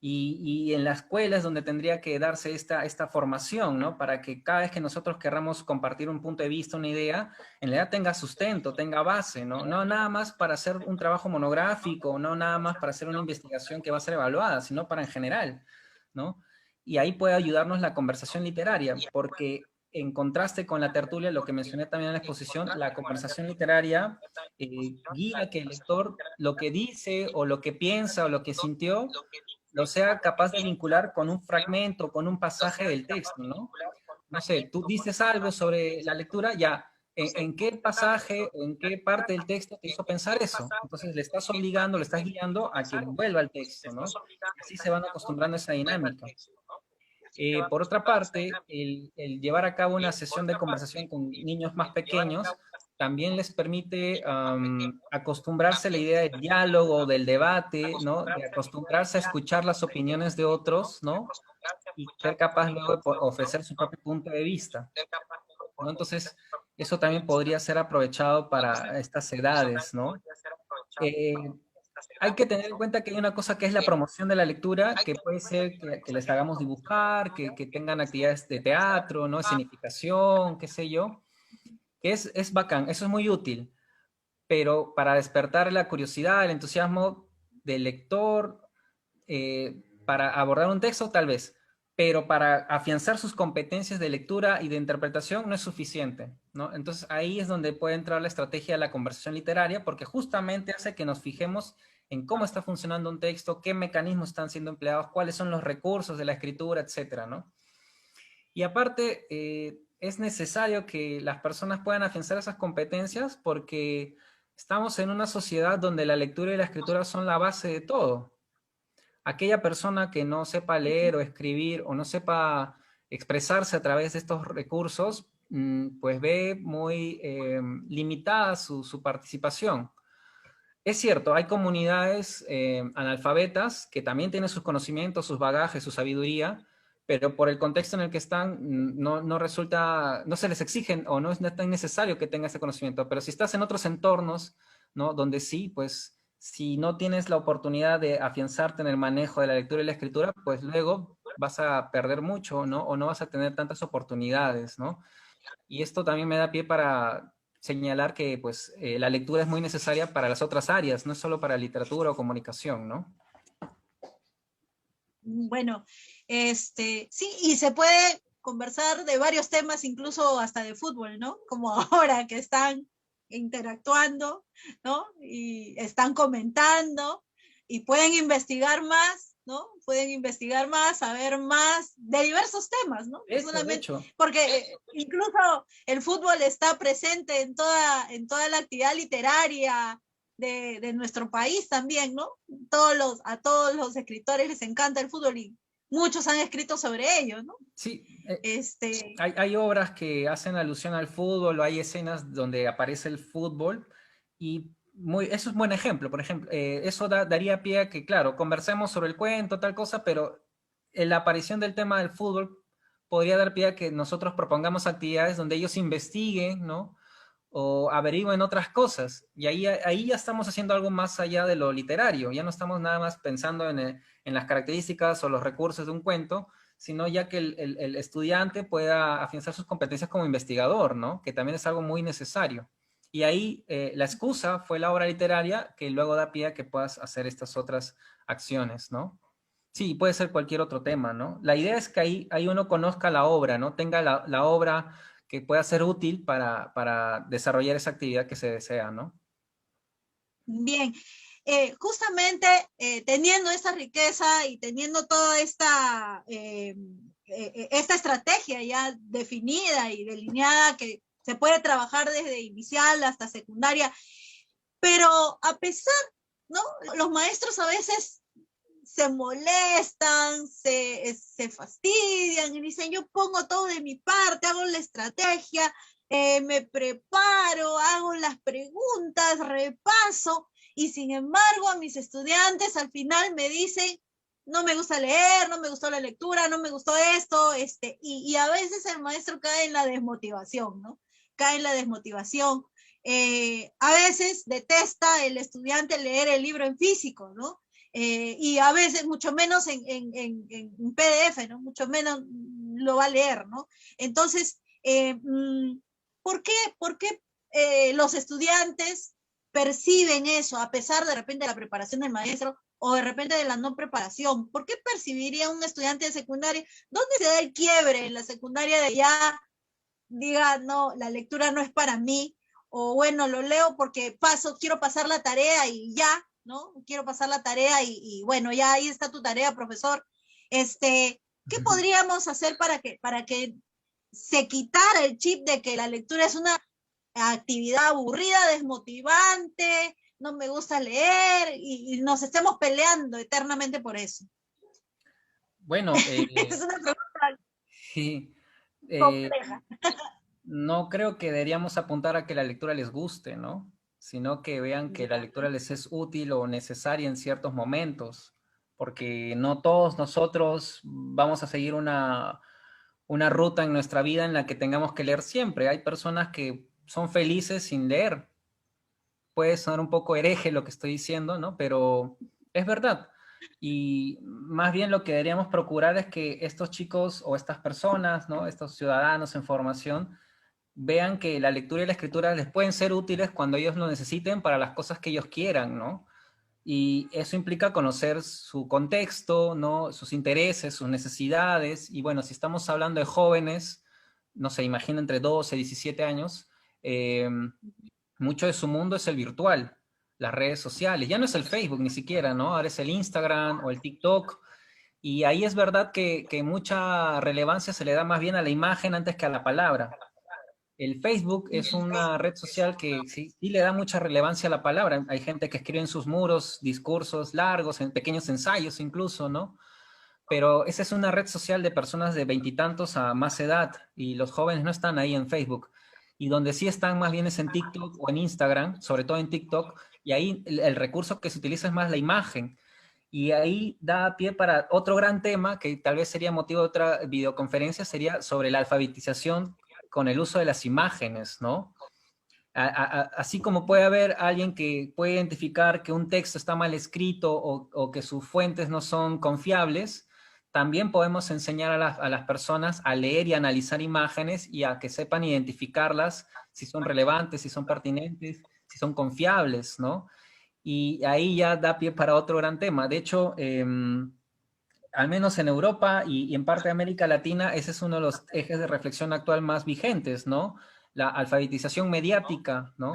Y en la escuela es donde tendría que darse esta formación, ¿no? Para que cada vez que nosotros querramos compartir un punto de vista, una idea, en realidad tenga sustento, tenga base, ¿no? No nada más para hacer un trabajo monográfico, no nada más para hacer una investigación que va a ser evaluada, sino para en general, ¿no? Y ahí puede ayudarnos la conversación literaria, porque en contraste con la tertulia, lo que mencioné también en la exposición, la conversación literaria guía que el lector lo que dice o lo que piensa o lo que sintió lo sea capaz de vincular con un fragmento, con un pasaje del texto, ¿no? No sé, tú dices algo sobre la lectura, ya, ¿en qué pasaje o en qué parte del texto te hizo pensar eso? Entonces le estás obligando, le estás guiando a que vuelva al texto, ¿no? Así se van acostumbrando a esa dinámica. Por otra parte, el llevar a cabo una sesión de conversación con niños más pequeños también les permite acostumbrarse a la idea del diálogo, del debate, ¿no? De acostumbrarse a escuchar las opiniones de otros, ¿no? Y ser capaz luego de ofrecer su propio punto de vista, ¿no? Entonces, eso también podría ser aprovechado para estas edades, ¿no? Eh, Hay que tener en cuenta que hay una cosa que es la promoción de la lectura, que puede ser que les hagamos dibujar, que tengan actividades de teatro, ¿no? Escenificación, qué sé yo, que es bacán, eso es muy útil, pero para despertar la curiosidad, el entusiasmo del lector, para abordar un texto tal vez, pero para afianzar sus competencias de lectura y de interpretación no es suficiente, ¿no? Entonces ahí es donde puede entrar la estrategia de la conversación literaria, porque justamente hace que nos fijemos en cómo está funcionando un texto, qué mecanismos están siendo empleados, cuáles son los recursos de la escritura, etcétera, ¿no? Y aparte, es necesario que las personas puedan afianzar esas competencias porque estamos en una sociedad donde la lectura y la escritura son la base de todo. Aquella persona que no sepa leer o escribir o no sepa expresarse a través de estos recursos, pues ve muy limitada su participación. Es cierto, hay comunidades analfabetas que también tienen sus conocimientos, sus bagajes, su sabiduría, pero por el contexto en el que están, no resulta, no se les exigen o no es tan necesario que tenga ese conocimiento. Pero si estás en otros entornos, ¿no? Donde sí, pues, si no tienes la oportunidad de afianzarte en el manejo de la lectura y la escritura, pues luego vas a perder mucho, ¿no? O no vas a tener tantas oportunidades, ¿no? Y esto también me da pie para señalar que, pues, la lectura es muy necesaria para las otras áreas, no solo para literatura o comunicación, ¿no? Bueno, sí, y se puede conversar de varios temas, incluso hasta de fútbol, ¿no? Como ahora que están interactuando, ¿no? Y están comentando y pueden investigar más, ¿no? Pueden investigar más, saber más de diversos temas, ¿no? De Solamente, hecho. porque incluso el fútbol está presente en toda la actividad literaria de nuestro país también, ¿no? A todos los escritores les encanta el fútbol y muchos han escrito sobre ello, ¿no? Sí, hay obras que hacen alusión al fútbol, o hay escenas donde aparece el fútbol, y eso es un buen ejemplo. Por ejemplo, eso daría pie a que, claro, conversemos sobre el cuento, tal cosa, pero la aparición del tema del fútbol podría dar pie a que nosotros propongamos actividades donde ellos investiguen, ¿no? O averigüen otras cosas. Y ahí ya estamos haciendo algo más allá de lo literario. Ya no estamos nada más pensando en las características o los recursos de un cuento, sino ya que el estudiante pueda afianzar sus competencias como investigador, ¿no? Que también es algo muy necesario. Y ahí la excusa fue la obra literaria que luego da pie a que puedas hacer estas otras acciones, ¿no? Sí, puede ser cualquier otro tema, ¿no? La idea es que ahí uno conozca la obra, ¿no? Tenga la obra que pueda ser útil para desarrollar esa actividad que se desea, ¿no? Bien, justamente teniendo esa riqueza y teniendo toda esta estrategia ya definida y delineada que se puede trabajar desde inicial hasta secundaria, pero a pesar, ¿no? Los maestros a veces se molestan, se fastidian y dicen, yo pongo todo de mi parte, hago la estrategia, me preparo, hago las preguntas, repaso, y sin embargo a mis estudiantes al final me dicen, no me gusta leer, no me gustó la lectura, no me gustó esto, y a veces el maestro cae en la desmotivación, ¿no? Cae en la desmotivación. A veces detesta el estudiante leer el libro en físico, ¿no? Y a veces mucho menos en PDF, ¿no? Mucho menos lo va a leer, ¿no? Entonces, ¿por qué los estudiantes perciben eso a pesar de repente de la preparación del maestro o de repente de la no preparación? ¿Por qué percibiría un estudiante de secundaria? ¿Dónde se da el quiebre en la secundaria de ya diga, no, la lectura no es para mí? O bueno, lo leo porque quiero pasar la tarea y ya, ¿no? Quiero pasar la tarea y bueno, ya ahí está tu tarea, profesor. ¿Qué podríamos hacer para que se quitara el chip de que la lectura es una actividad aburrida, desmotivante, no me gusta leer y nos estemos peleando eternamente por eso? Bueno, Es una pregunta sí, compleja. no creo que deberíamos apuntar a que la lectura les guste, ¿no? Sino que vean que la lectura les es útil o necesaria en ciertos momentos, porque no todos nosotros vamos a seguir una ruta en nuestra vida en la que tengamos que leer siempre. Hay personas que son felices sin leer. Puede sonar un poco hereje lo que estoy diciendo, ¿no? Pero es verdad. Y más bien lo que deberíamos procurar es que estos chicos o estas personas, ¿no? Estos ciudadanos en formación, vean que la lectura y la escritura les pueden ser útiles cuando ellos lo necesiten para las cosas que ellos quieran, ¿no? Y eso implica conocer su contexto, ¿no? Sus intereses, sus necesidades. Y bueno, si estamos hablando de jóvenes, no sé, imagina entre 12 y 17 años, eh, mucho de su mundo es el virtual, las redes sociales. Ya no es el Facebook ni siquiera, ¿no? Ahora es el Instagram o el TikTok. Y ahí es verdad que mucha relevancia se le da más bien a la imagen antes que a la palabra. El Facebook es una red social que sí le da mucha relevancia a la palabra. Hay gente que escribe en sus muros discursos largos, en pequeños ensayos incluso, ¿no? Pero esa es una red social de personas de veintitantos a más edad y los jóvenes no están ahí en Facebook. Y donde sí están más bien es en TikTok o en Instagram, sobre todo en TikTok, y ahí el recurso que se utiliza es más la imagen. Y ahí da pie para otro gran tema, que tal vez sería motivo de otra videoconferencia, sería sobre la alfabetización con el uso de las imágenes, ¿no? Así como puede haber alguien que puede identificar que un texto está mal escrito o que sus fuentes no son confiables, también podemos enseñar a las personas a leer y analizar imágenes y a que sepan identificarlas, si son relevantes, si son pertinentes, si son confiables, ¿no? Y ahí ya da pie para otro gran tema. De hecho, al menos en Europa y en parte de América Latina, ese es uno de los ejes de reflexión actual más vigentes, ¿no? La alfabetización mediática, ¿no?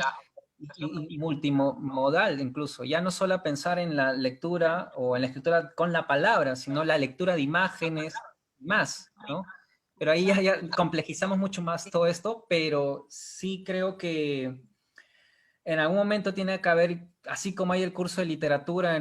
Y multimodal incluso. Ya no solo pensar en la lectura o en la escritura con la palabra, sino la lectura de imágenes más, ¿no? Pero ahí ya complejizamos mucho más todo esto, pero sí creo que en algún momento tiene que haber, así como hay el curso de literatura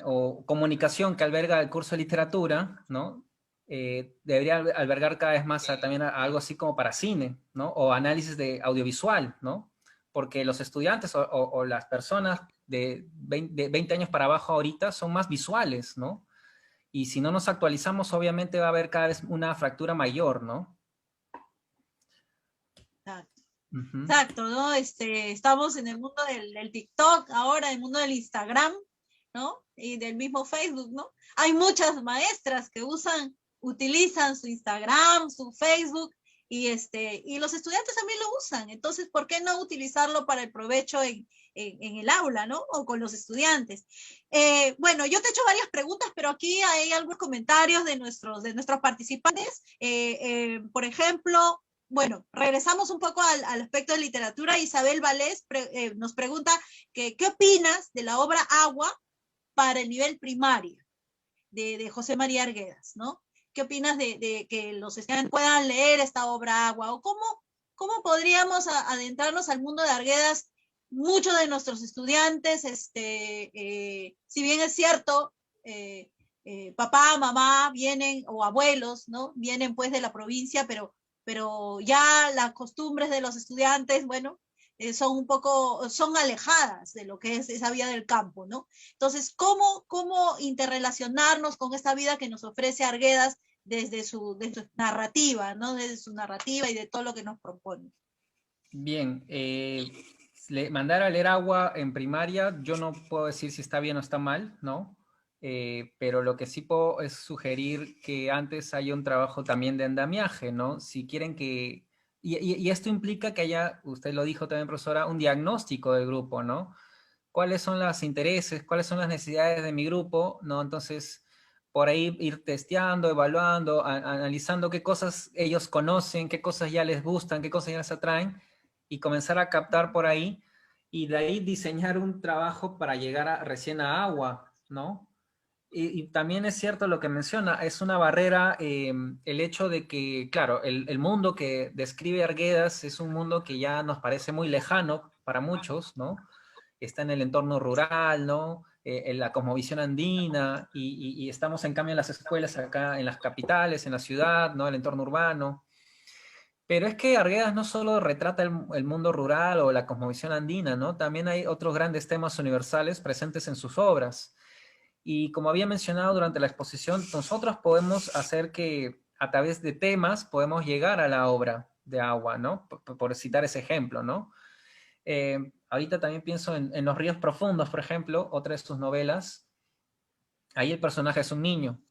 o comunicación que alberga el curso de literatura, ¿no? Debería albergar cada vez más también algo así como para cine, ¿no? O análisis de audiovisual, ¿no? Porque los estudiantes o las personas de 20 años para abajo ahorita son más visuales, ¿no? Y si no nos actualizamos, obviamente va a haber cada vez una fractura mayor, ¿no? Uh-huh. Exacto, ¿no? Estamos en el mundo del TikTok, ahora en el mundo del Instagram, ¿no? Y del mismo Facebook, ¿no? Hay muchas maestras que utilizan su Instagram, su Facebook, y los estudiantes también lo usan. Entonces, ¿por qué no utilizarlo para el provecho en el aula, ¿no? O con los estudiantes. Bueno, yo te he hecho varias preguntas, pero aquí hay algunos comentarios de nuestros participantes. Por ejemplo, bueno, regresamos un poco al aspecto de literatura. Isabel Valés nos pregunta ¿qué opinas de la obra Agua para el nivel primario de José María Arguedas, ¿no? ¿Qué opinas de que los estudiantes puedan leer esta obra Agua? ¿O cómo podríamos adentrarnos al mundo de Arguedas? Muchos de nuestros estudiantes, si bien es cierto, papá, mamá vienen, o abuelos, ¿no? Vienen pues de la provincia, pero ya las costumbres de los estudiantes, bueno, son alejadas de lo que es esa vida del campo, ¿no? Entonces, ¿cómo interrelacionarnos con esta vida que nos ofrece Arguedas desde su narrativa, ¿no? Desde su narrativa y de todo lo que nos propone? Bien, mandar a leer Agua en primaria, yo no puedo decir si está bien o está mal, ¿no? Pero lo que sí puedo es sugerir que antes haya un trabajo también de andamiaje, ¿no? Si quieren que... Y esto implica que haya, usted lo dijo también, profesora, un diagnóstico del grupo, ¿no? ¿Cuáles son los intereses? ¿Cuáles son las necesidades de mi grupo? ¿No? Entonces, por ahí ir testeando, evaluando, analizando qué cosas ellos conocen, qué cosas ya les gustan, qué cosas ya les atraen, y comenzar a captar por ahí, y de ahí diseñar un trabajo para llegar recién a Agua, ¿no? Y también es cierto lo que menciona, es una barrera el hecho de que, claro, el mundo que describe Arguedas es un mundo que ya nos parece muy lejano para muchos, ¿no? Está en el entorno rural, ¿no? En la cosmovisión andina, y estamos en cambio en las escuelas acá, en las capitales, en la ciudad, ¿no? El entorno urbano. Pero es que Arguedas no solo retrata el mundo rural o la cosmovisión andina, ¿no? También hay otros grandes temas universales presentes en sus obras. Y como había mencionado durante la exposición, nosotros podemos hacer que a través de temas podemos llegar a la obra de Agua, ¿no? Por citar ese ejemplo, ¿no? Ahorita también pienso en Los ríos profundos, por ejemplo, otra de sus novelas. Ahí el personaje es un niño.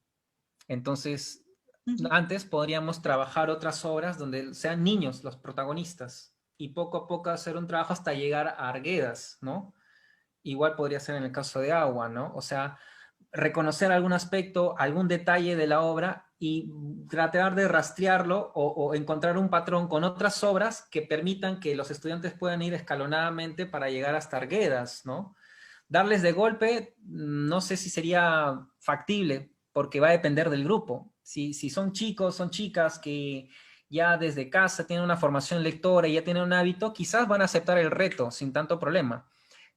Entonces, antes podríamos trabajar otras obras donde sean niños los protagonistas y poco a poco hacer un trabajo hasta llegar a Arguedas, ¿no? Igual podría ser en el caso de Agua, ¿no? O sea, reconocer algún aspecto, algún detalle de la obra y tratar de rastrearlo o encontrar un patrón con otras obras que permitan que los estudiantes puedan ir escalonadamente para llegar hasta Arguedas, ¿no? Darles de golpe, no sé si sería factible, porque va a depender del grupo. Si son chicos, son chicas que ya desde casa tienen una formación lectora y ya tienen un hábito, quizás van a aceptar el reto sin tanto problema.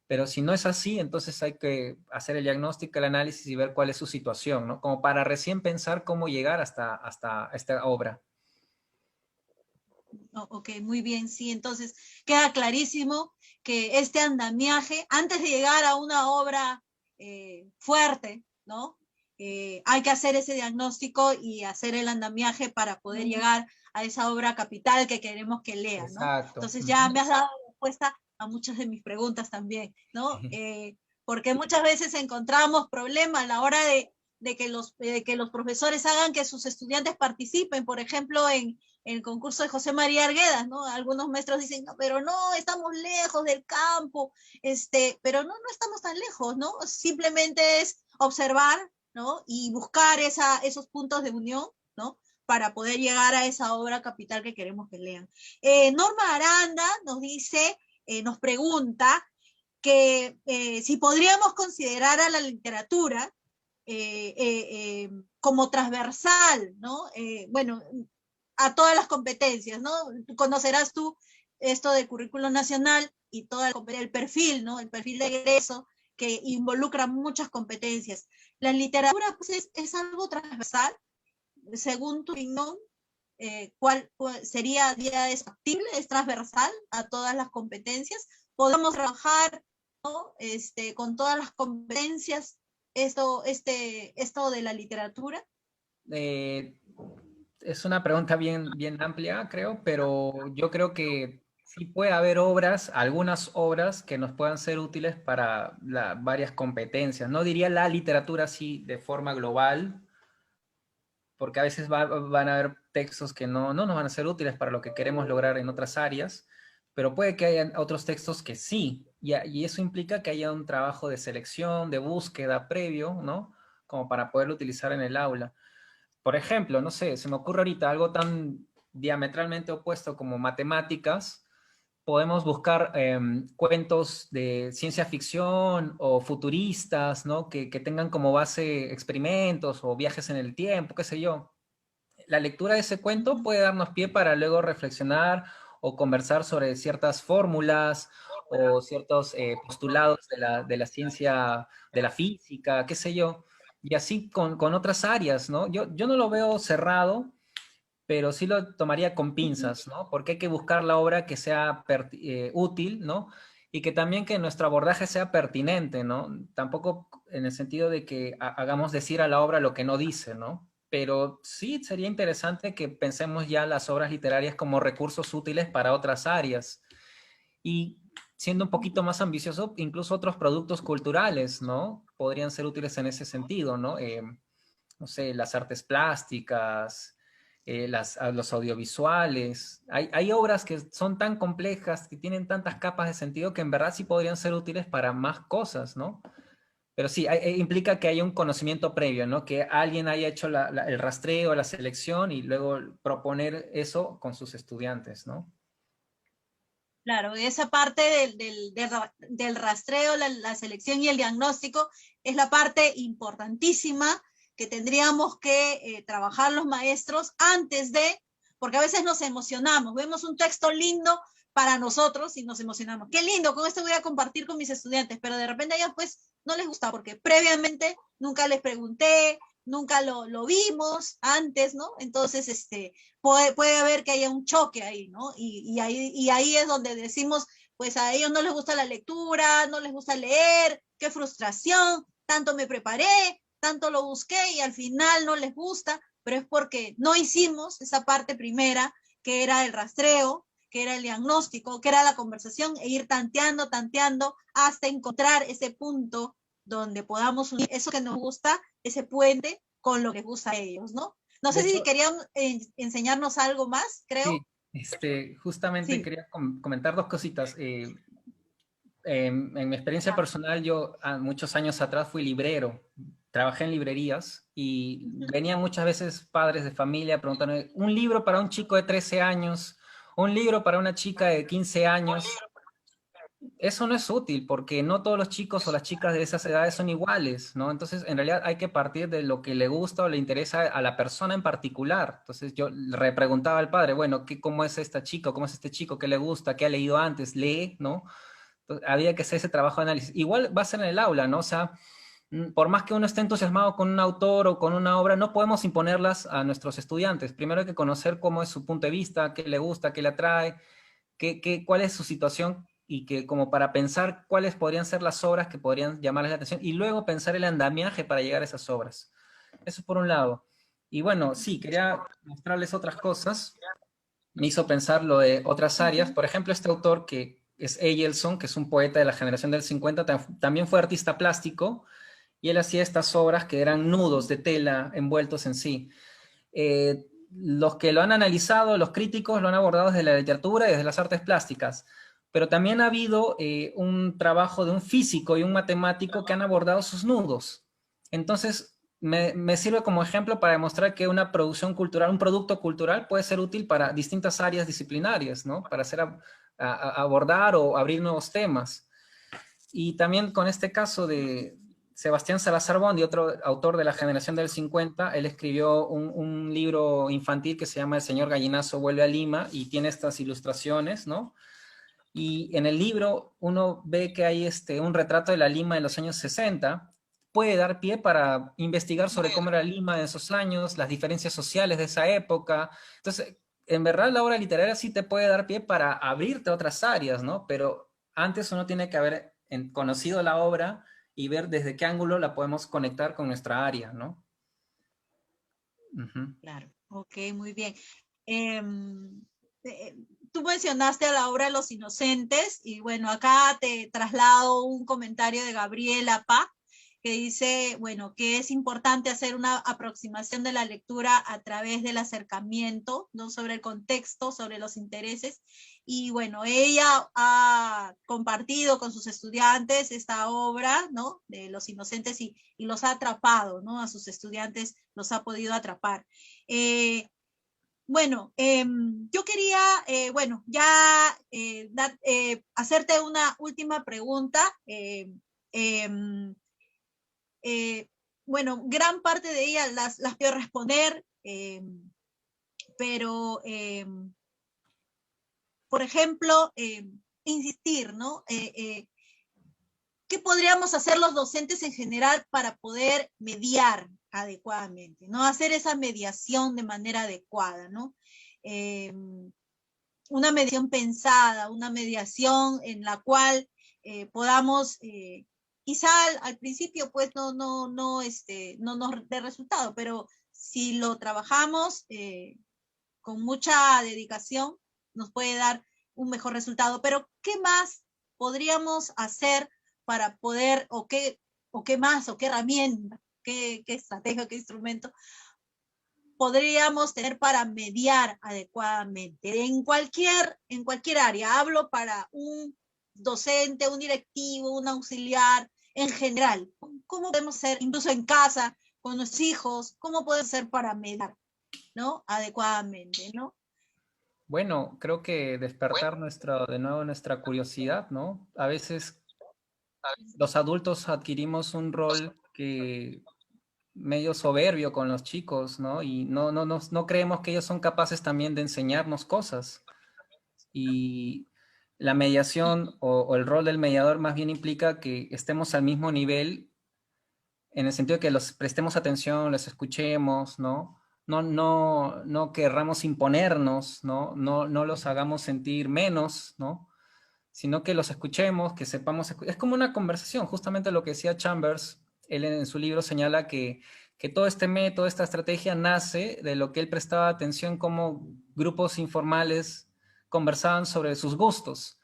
Pero si no es así, entonces hay que hacer el diagnóstico, el análisis y ver cuál es su situación, ¿no? Como para recién pensar cómo llegar hasta esta obra. Ok, muy bien, sí, entonces queda clarísimo que este andamiaje, antes de llegar a una obra fuerte, ¿no? Hay que hacer ese diagnóstico y hacer el andamiaje para poder llegar a esa obra capital que queremos que lea, ¿no? Exacto. Entonces ya me has dado respuesta a muchas de mis preguntas también, ¿no? Porque muchas veces encontramos problemas a la hora de que los profesores hagan que sus estudiantes participen, por ejemplo, en el concurso de José María Arguedas, ¿no? Algunos maestros dicen, no, pero no, estamos lejos del campo, pero no, no estamos tan lejos, ¿no? Simplemente es observar, ¿no? Y buscar esos puntos de unión, ¿no? Para poder llegar a esa obra capital que queremos que lean. Norma Aranda nos dice, nos pregunta que si podríamos considerar a la literatura como transversal, ¿no? Bueno, a todas las competencias, ¿no? Conocerás tú esto del currículo nacional y todo el perfil, ¿no? El perfil de egreso que involucra muchas competencias. La literatura pues, es algo transversal, según tu opinión, ¿cuál sería, es factible, es transversal a todas las competencias? ¿Podemos trabajar, ¿no? Con todas las competencias esto de la literatura? Es una pregunta bien amplia, creo, pero yo creo que sí puede haber obras, algunas obras que nos puedan ser útiles para varias competencias. No diría la literatura así de forma global, porque a veces van a haber textos que no nos van a ser útiles para lo que queremos lograr en otras áreas, pero puede que haya otros textos que sí, y eso implica que haya un trabajo de selección, de búsqueda previo, ¿no? Como para poderlo utilizar en el aula. Por ejemplo, no sé, se me ocurre ahorita algo tan diametralmente opuesto como matemáticas. Podemos buscar cuentos de ciencia ficción o futuristas, ¿no? Que tengan como base experimentos o viajes en el tiempo, qué sé yo. La lectura de ese cuento puede darnos pie para luego reflexionar o conversar sobre ciertas fórmulas o ciertos postulados de la ciencia, de la física, qué sé yo. Y así con otras áreas, ¿no? Yo no lo veo cerrado, pero sí lo tomaría con pinzas, ¿no? Porque hay que buscar la obra que sea útil, ¿no? Y que también que nuestro abordaje sea pertinente, ¿no? Tampoco en el sentido de que hagamos decir a la obra lo que no dice, ¿no? Pero sí sería interesante que pensemos ya las obras literarias como recursos útiles para otras áreas. Y siendo un poquito más ambicioso, incluso otros productos culturales, ¿no? Podrían ser útiles en ese sentido, ¿no? No sé, las artes plásticas, los audiovisuales. Hay obras que son tan complejas, que tienen tantas capas de sentido que en verdad sí podrían ser útiles para más cosas, ¿no? Pero sí, implica que haya un conocimiento previo, ¿no? Que alguien haya hecho el rastreo, la selección y luego proponer eso con sus estudiantes, ¿no? Claro, esa parte del rastreo, la selección y el diagnóstico es la parte importantísima que tendríamos que trabajar los maestros antes de, porque a veces nos emocionamos, vemos un texto lindo para nosotros y nos emocionamos. Qué lindo, con esto voy a compartir con mis estudiantes, pero de repente a ellos pues no les gusta porque previamente nunca les pregunté, nunca lo vimos antes, ¿no? Entonces, puede haber que haya un choque ahí, ¿no? Y ahí es donde decimos, pues a ellos no les gusta la lectura, no les gusta leer, qué frustración, tanto me preparé, tanto lo busqué y al final no les gusta, pero es porque no hicimos esa parte primera, que era el rastreo, que era el diagnóstico, que era la conversación, e ir tanteando, tanteando, hasta encontrar ese punto donde podamos unir eso que nos gusta, ese puente, con lo que les gusta a ellos, ¿no? No De sé si hecho, querían enseñarnos algo más, creo. sí, justamente Sí. quería comentar dos cositas. En mi experiencia personal, yo muchos años atrás fui librero, trabajé en librerías y venían muchas veces padres de familia preguntándome, un libro para un chico de 13 años, un libro para una chica de 15 años. Eso no es útil porque no todos los chicos o las chicas de esas edades son iguales, ¿no? Entonces, en realidad hay que partir de lo que le gusta o le interesa a la persona en particular. Entonces, yo le repreguntaba al padre, bueno, ¿cómo es esta chica? ¿Cómo es este chico? ¿Qué le gusta? ¿Qué ha leído antes? ¿Lee? ¿No? Entonces, había que hacer ese trabajo de análisis. Igual va a ser en el aula, ¿no? O sea, por más que uno esté entusiasmado con un autor o con una obra, no podemos imponerlas a nuestros estudiantes. Primero hay que conocer cómo es su punto de vista, qué le gusta, qué le atrae, cuál es su situación y que como para pensar cuáles podrían ser las obras que podrían llamarles la atención y luego pensar el andamiaje para llegar a esas obras. Eso por un lado. Y bueno, sí, quería mostrarles otras cosas. Me hizo pensar lo de otras áreas. Por ejemplo, este autor que es Eyelson, que es un poeta de la generación del 50, también fue artista plástico y él hacía estas obras que eran nudos de tela envueltos en sí. Los que lo han analizado, los críticos, lo han abordado desde la literatura y desde las artes plásticas, pero también ha habido un trabajo de un físico y un matemático que han abordado sus nudos. Entonces, me sirve como ejemplo para demostrar que una producción cultural, un producto cultural puede ser útil para distintas áreas disciplinarias, ¿no? Para hacer abordar o abrir nuevos temas. Y también con este caso de Sebastián Salazar Bondi, otro autor de la generación del 50, él escribió un libro infantil que se llama El señor Gallinazo vuelve a Lima y tiene estas ilustraciones, ¿no? Y en el libro uno ve que hay un retrato de la Lima de los años 60, puede dar pie para investigar sobre cómo era Lima en esos años, las diferencias sociales de esa época. Entonces, en verdad la obra literaria sí te puede dar pie para abrirte a otras áreas, ¿no? Pero antes uno tiene que haber conocido la obra y ver desde qué ángulo la podemos conectar con nuestra área, ¿no? Uh-huh. Claro, ok, muy bien. Em, eh, Tú mencionaste a la obra Los Inocentes y bueno, acá te traslado un comentario de Gabriela Pa, que dice, bueno, que es importante hacer una aproximación de la lectura a través del acercamiento, ¿no? Sobre el contexto, sobre los intereses. Y bueno, ella ha compartido con sus estudiantes esta obra, ¿no? De Los Inocentes y los ha atrapado, ¿no? A sus estudiantes los ha podido atrapar. Eh, bueno, yo quería, bueno, ya hacerte una última pregunta. Em, eh, bueno, gran parte de ellas las quiero responder, pero, por ejemplo, insistir, ¿no? ¿Qué podríamos hacer los docentes en general para poder mediar adecuadamente, ¿no? Hacer esa mediación de manera adecuada, ¿no? Una mediación pensada, una mediación en la cual podamos, quizá al principio pues no nos dé resultado, pero si lo trabajamos con mucha dedicación, nos puede dar un mejor resultado. Pero, ¿qué más podríamos hacer para poder, o qué más, o qué herramienta, qué estrategia, qué instrumento podríamos tener para mediar adecuadamente en cualquier área? Hablo para un docente, un directivo, un auxiliar, en general. ¿Cómo podemos ser, incluso en casa, con los hijos, cómo podemos ser para mediar, ¿no? Adecuadamente, ¿no? Bueno, creo que despertar de nuevo nuestra curiosidad, ¿no? A veces los adultos adquirimos un rol que medio soberbio con los chicos, ¿no? Y no creemos que ellos son capaces también de enseñarnos cosas. Y la mediación o el rol del mediador más bien implica que estemos al mismo nivel en el sentido de que los prestemos atención, los escuchemos, ¿no? No querramos imponernos, ¿no? No los hagamos sentir menos, ¿no? Sino que los escuchemos, que sepamos, es como una conversación, justamente lo que decía Chambers, él en su libro señala que todo este método, esta estrategia nace de lo que él prestaba atención como grupos informales conversaban sobre sus gustos.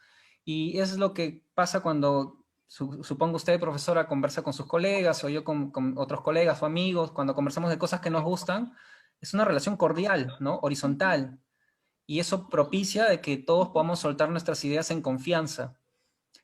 Y eso es lo que pasa cuando, supongo usted, profesora, conversa con sus colegas o yo con otros colegas o amigos, cuando conversamos de cosas que nos gustan, es una relación cordial, ¿no? Horizontal, y eso propicia de que todos podamos soltar nuestras ideas en confianza.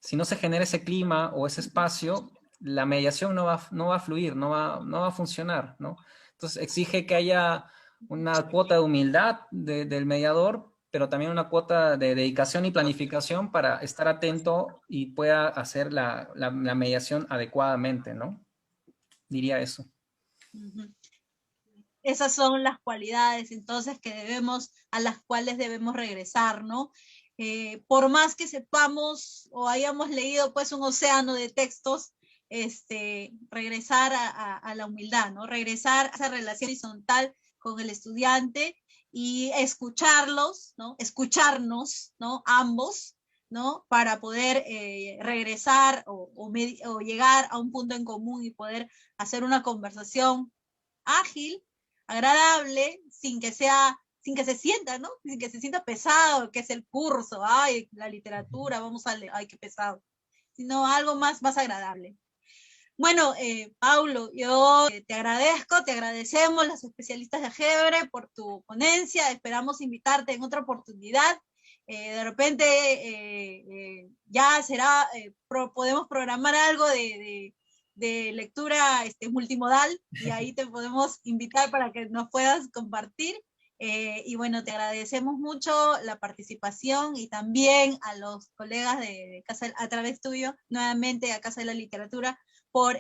Si no se genera ese clima o ese espacio, la mediación no va a fluir, no va a funcionar, ¿no? Entonces exige que haya una cuota de humildad del mediador, pero también una cuota de dedicación y planificación para estar atento y pueda hacer la mediación adecuadamente, ¿no? Diría eso. Esas son las cualidades entonces a las cuales debemos regresar, ¿no? Por más que sepamos o hayamos leído pues un océano de textos, regresar a la humildad, ¿no? Regresar a esa relación horizontal con el estudiante y escucharlos, ¿no? Escucharnos, ¿no? Ambos, ¿no? Para poder regresar o llegar a un punto en común y poder hacer una conversación ágil, agradable, sin que se sienta, ¿no? Sin que se sienta pesado, que es el curso, ay, la literatura, vamos a leer, ay, qué pesado, sino algo más agradable. Bueno, Paulo, yo te agradecemos los especialistas de Algebre por tu ponencia, esperamos invitarte en otra oportunidad. De repente ya será, podemos programar algo de lectura multimodal y ahí te podemos invitar para que nos puedas compartir. Y bueno, te agradecemos mucho la participación y también a los colegas de Casa, a través tuyo, nuevamente a Casa de la Literatura, por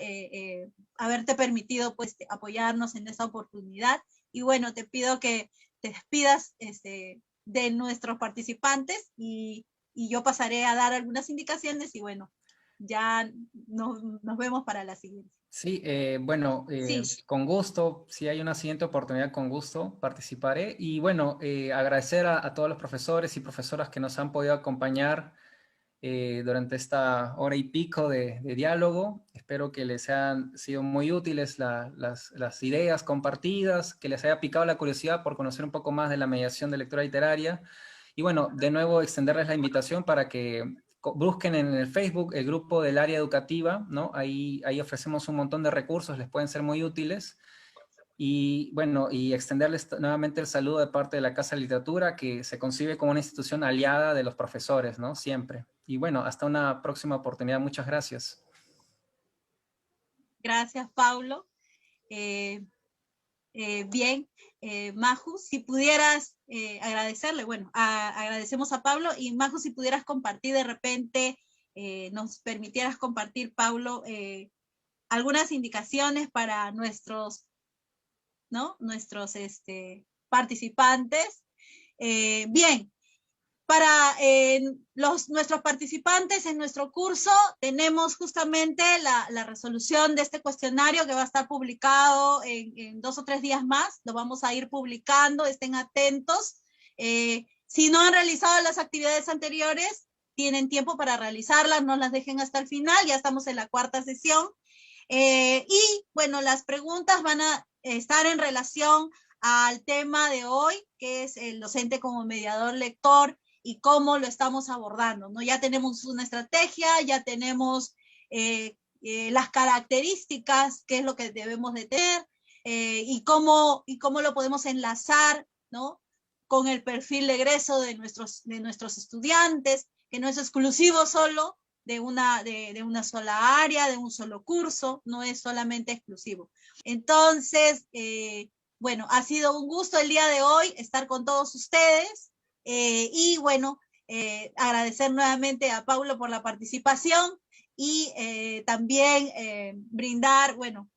haberte permitido pues apoyarnos en esta oportunidad. Y bueno, te pido que te despidas de nuestros participantes y yo pasaré a dar algunas indicaciones y bueno, ya nos vemos para la siguiente. Sí, bueno, Sí. con gusto, si hay una siguiente oportunidad, con gusto participaré. Y bueno, agradecer a todos los profesores y profesoras que nos han podido acompañar durante esta hora y pico de diálogo. Espero que les hayan sido muy útiles las ideas compartidas, que les haya picado la curiosidad por conocer un poco más de la mediación de lectura literaria. Y bueno, de nuevo extenderles la invitación para que busquen en el Facebook el grupo del área educativa, ¿no? Ahí ofrecemos un montón de recursos, les pueden ser muy útiles. Y bueno, y extenderles nuevamente el saludo de parte de la Casa de Literatura, que se concibe como una institución aliada de los profesores, ¿no? Siempre. Y bueno, hasta una próxima oportunidad. Muchas gracias. Gracias, Paulo. Bien, Maju, si pudieras agradecerle, bueno, agradecemos a Pablo y Maju, si pudieras compartir de repente, nos permitieras compartir, Paulo, algunas indicaciones para nuestros, ¿no? Nuestros participantes. Bien, para nuestros participantes en nuestro curso tenemos justamente la resolución de este cuestionario que va a estar publicado en 2 o 3 días más. Lo vamos a ir publicando, estén atentos. Si no han realizado las actividades anteriores, tienen tiempo para realizarlas, no las dejen hasta el final, ya estamos en la 4ª sesión. Y bueno, las preguntas van a estar en relación al tema de hoy, que es el docente como mediador lector, y cómo lo estamos abordando, ¿no? Ya tenemos una estrategia, ya tenemos las características, qué es lo que debemos de tener, y cómo lo podemos enlazar, ¿no? Con el perfil de egreso de nuestros estudiantes, que no es exclusivo solo de una sola área, de un solo curso, no es solamente exclusivo. Entonces, bueno, ha sido un gusto el día de hoy estar con todos ustedes. Y bueno, agradecer nuevamente a Paulo por la participación y también brindar, bueno,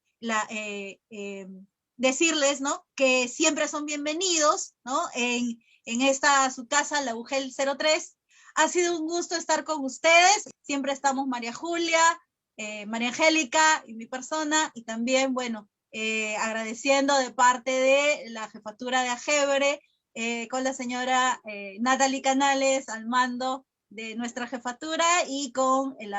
decirles, ¿no? Que siempre son bienvenidos, ¿no? En esta su casa, la UGEL 03. Ha sido un gusto estar con ustedes. Siempre estamos María Julia, María Angélica y mi persona, y también, bueno, agradeciendo de parte de la jefatura de Algebre, con la señora Natalie Canales al mando de nuestra jefatura y con el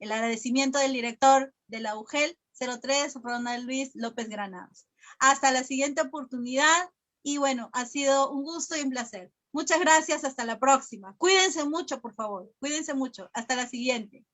agradecimiento del director de la UGEL 03, Ronald Luis López Granados. Hasta la siguiente oportunidad y bueno, ha sido un gusto y un placer. Muchas gracias, hasta la próxima. Cuídense mucho, por favor. Cuídense mucho. Hasta la siguiente.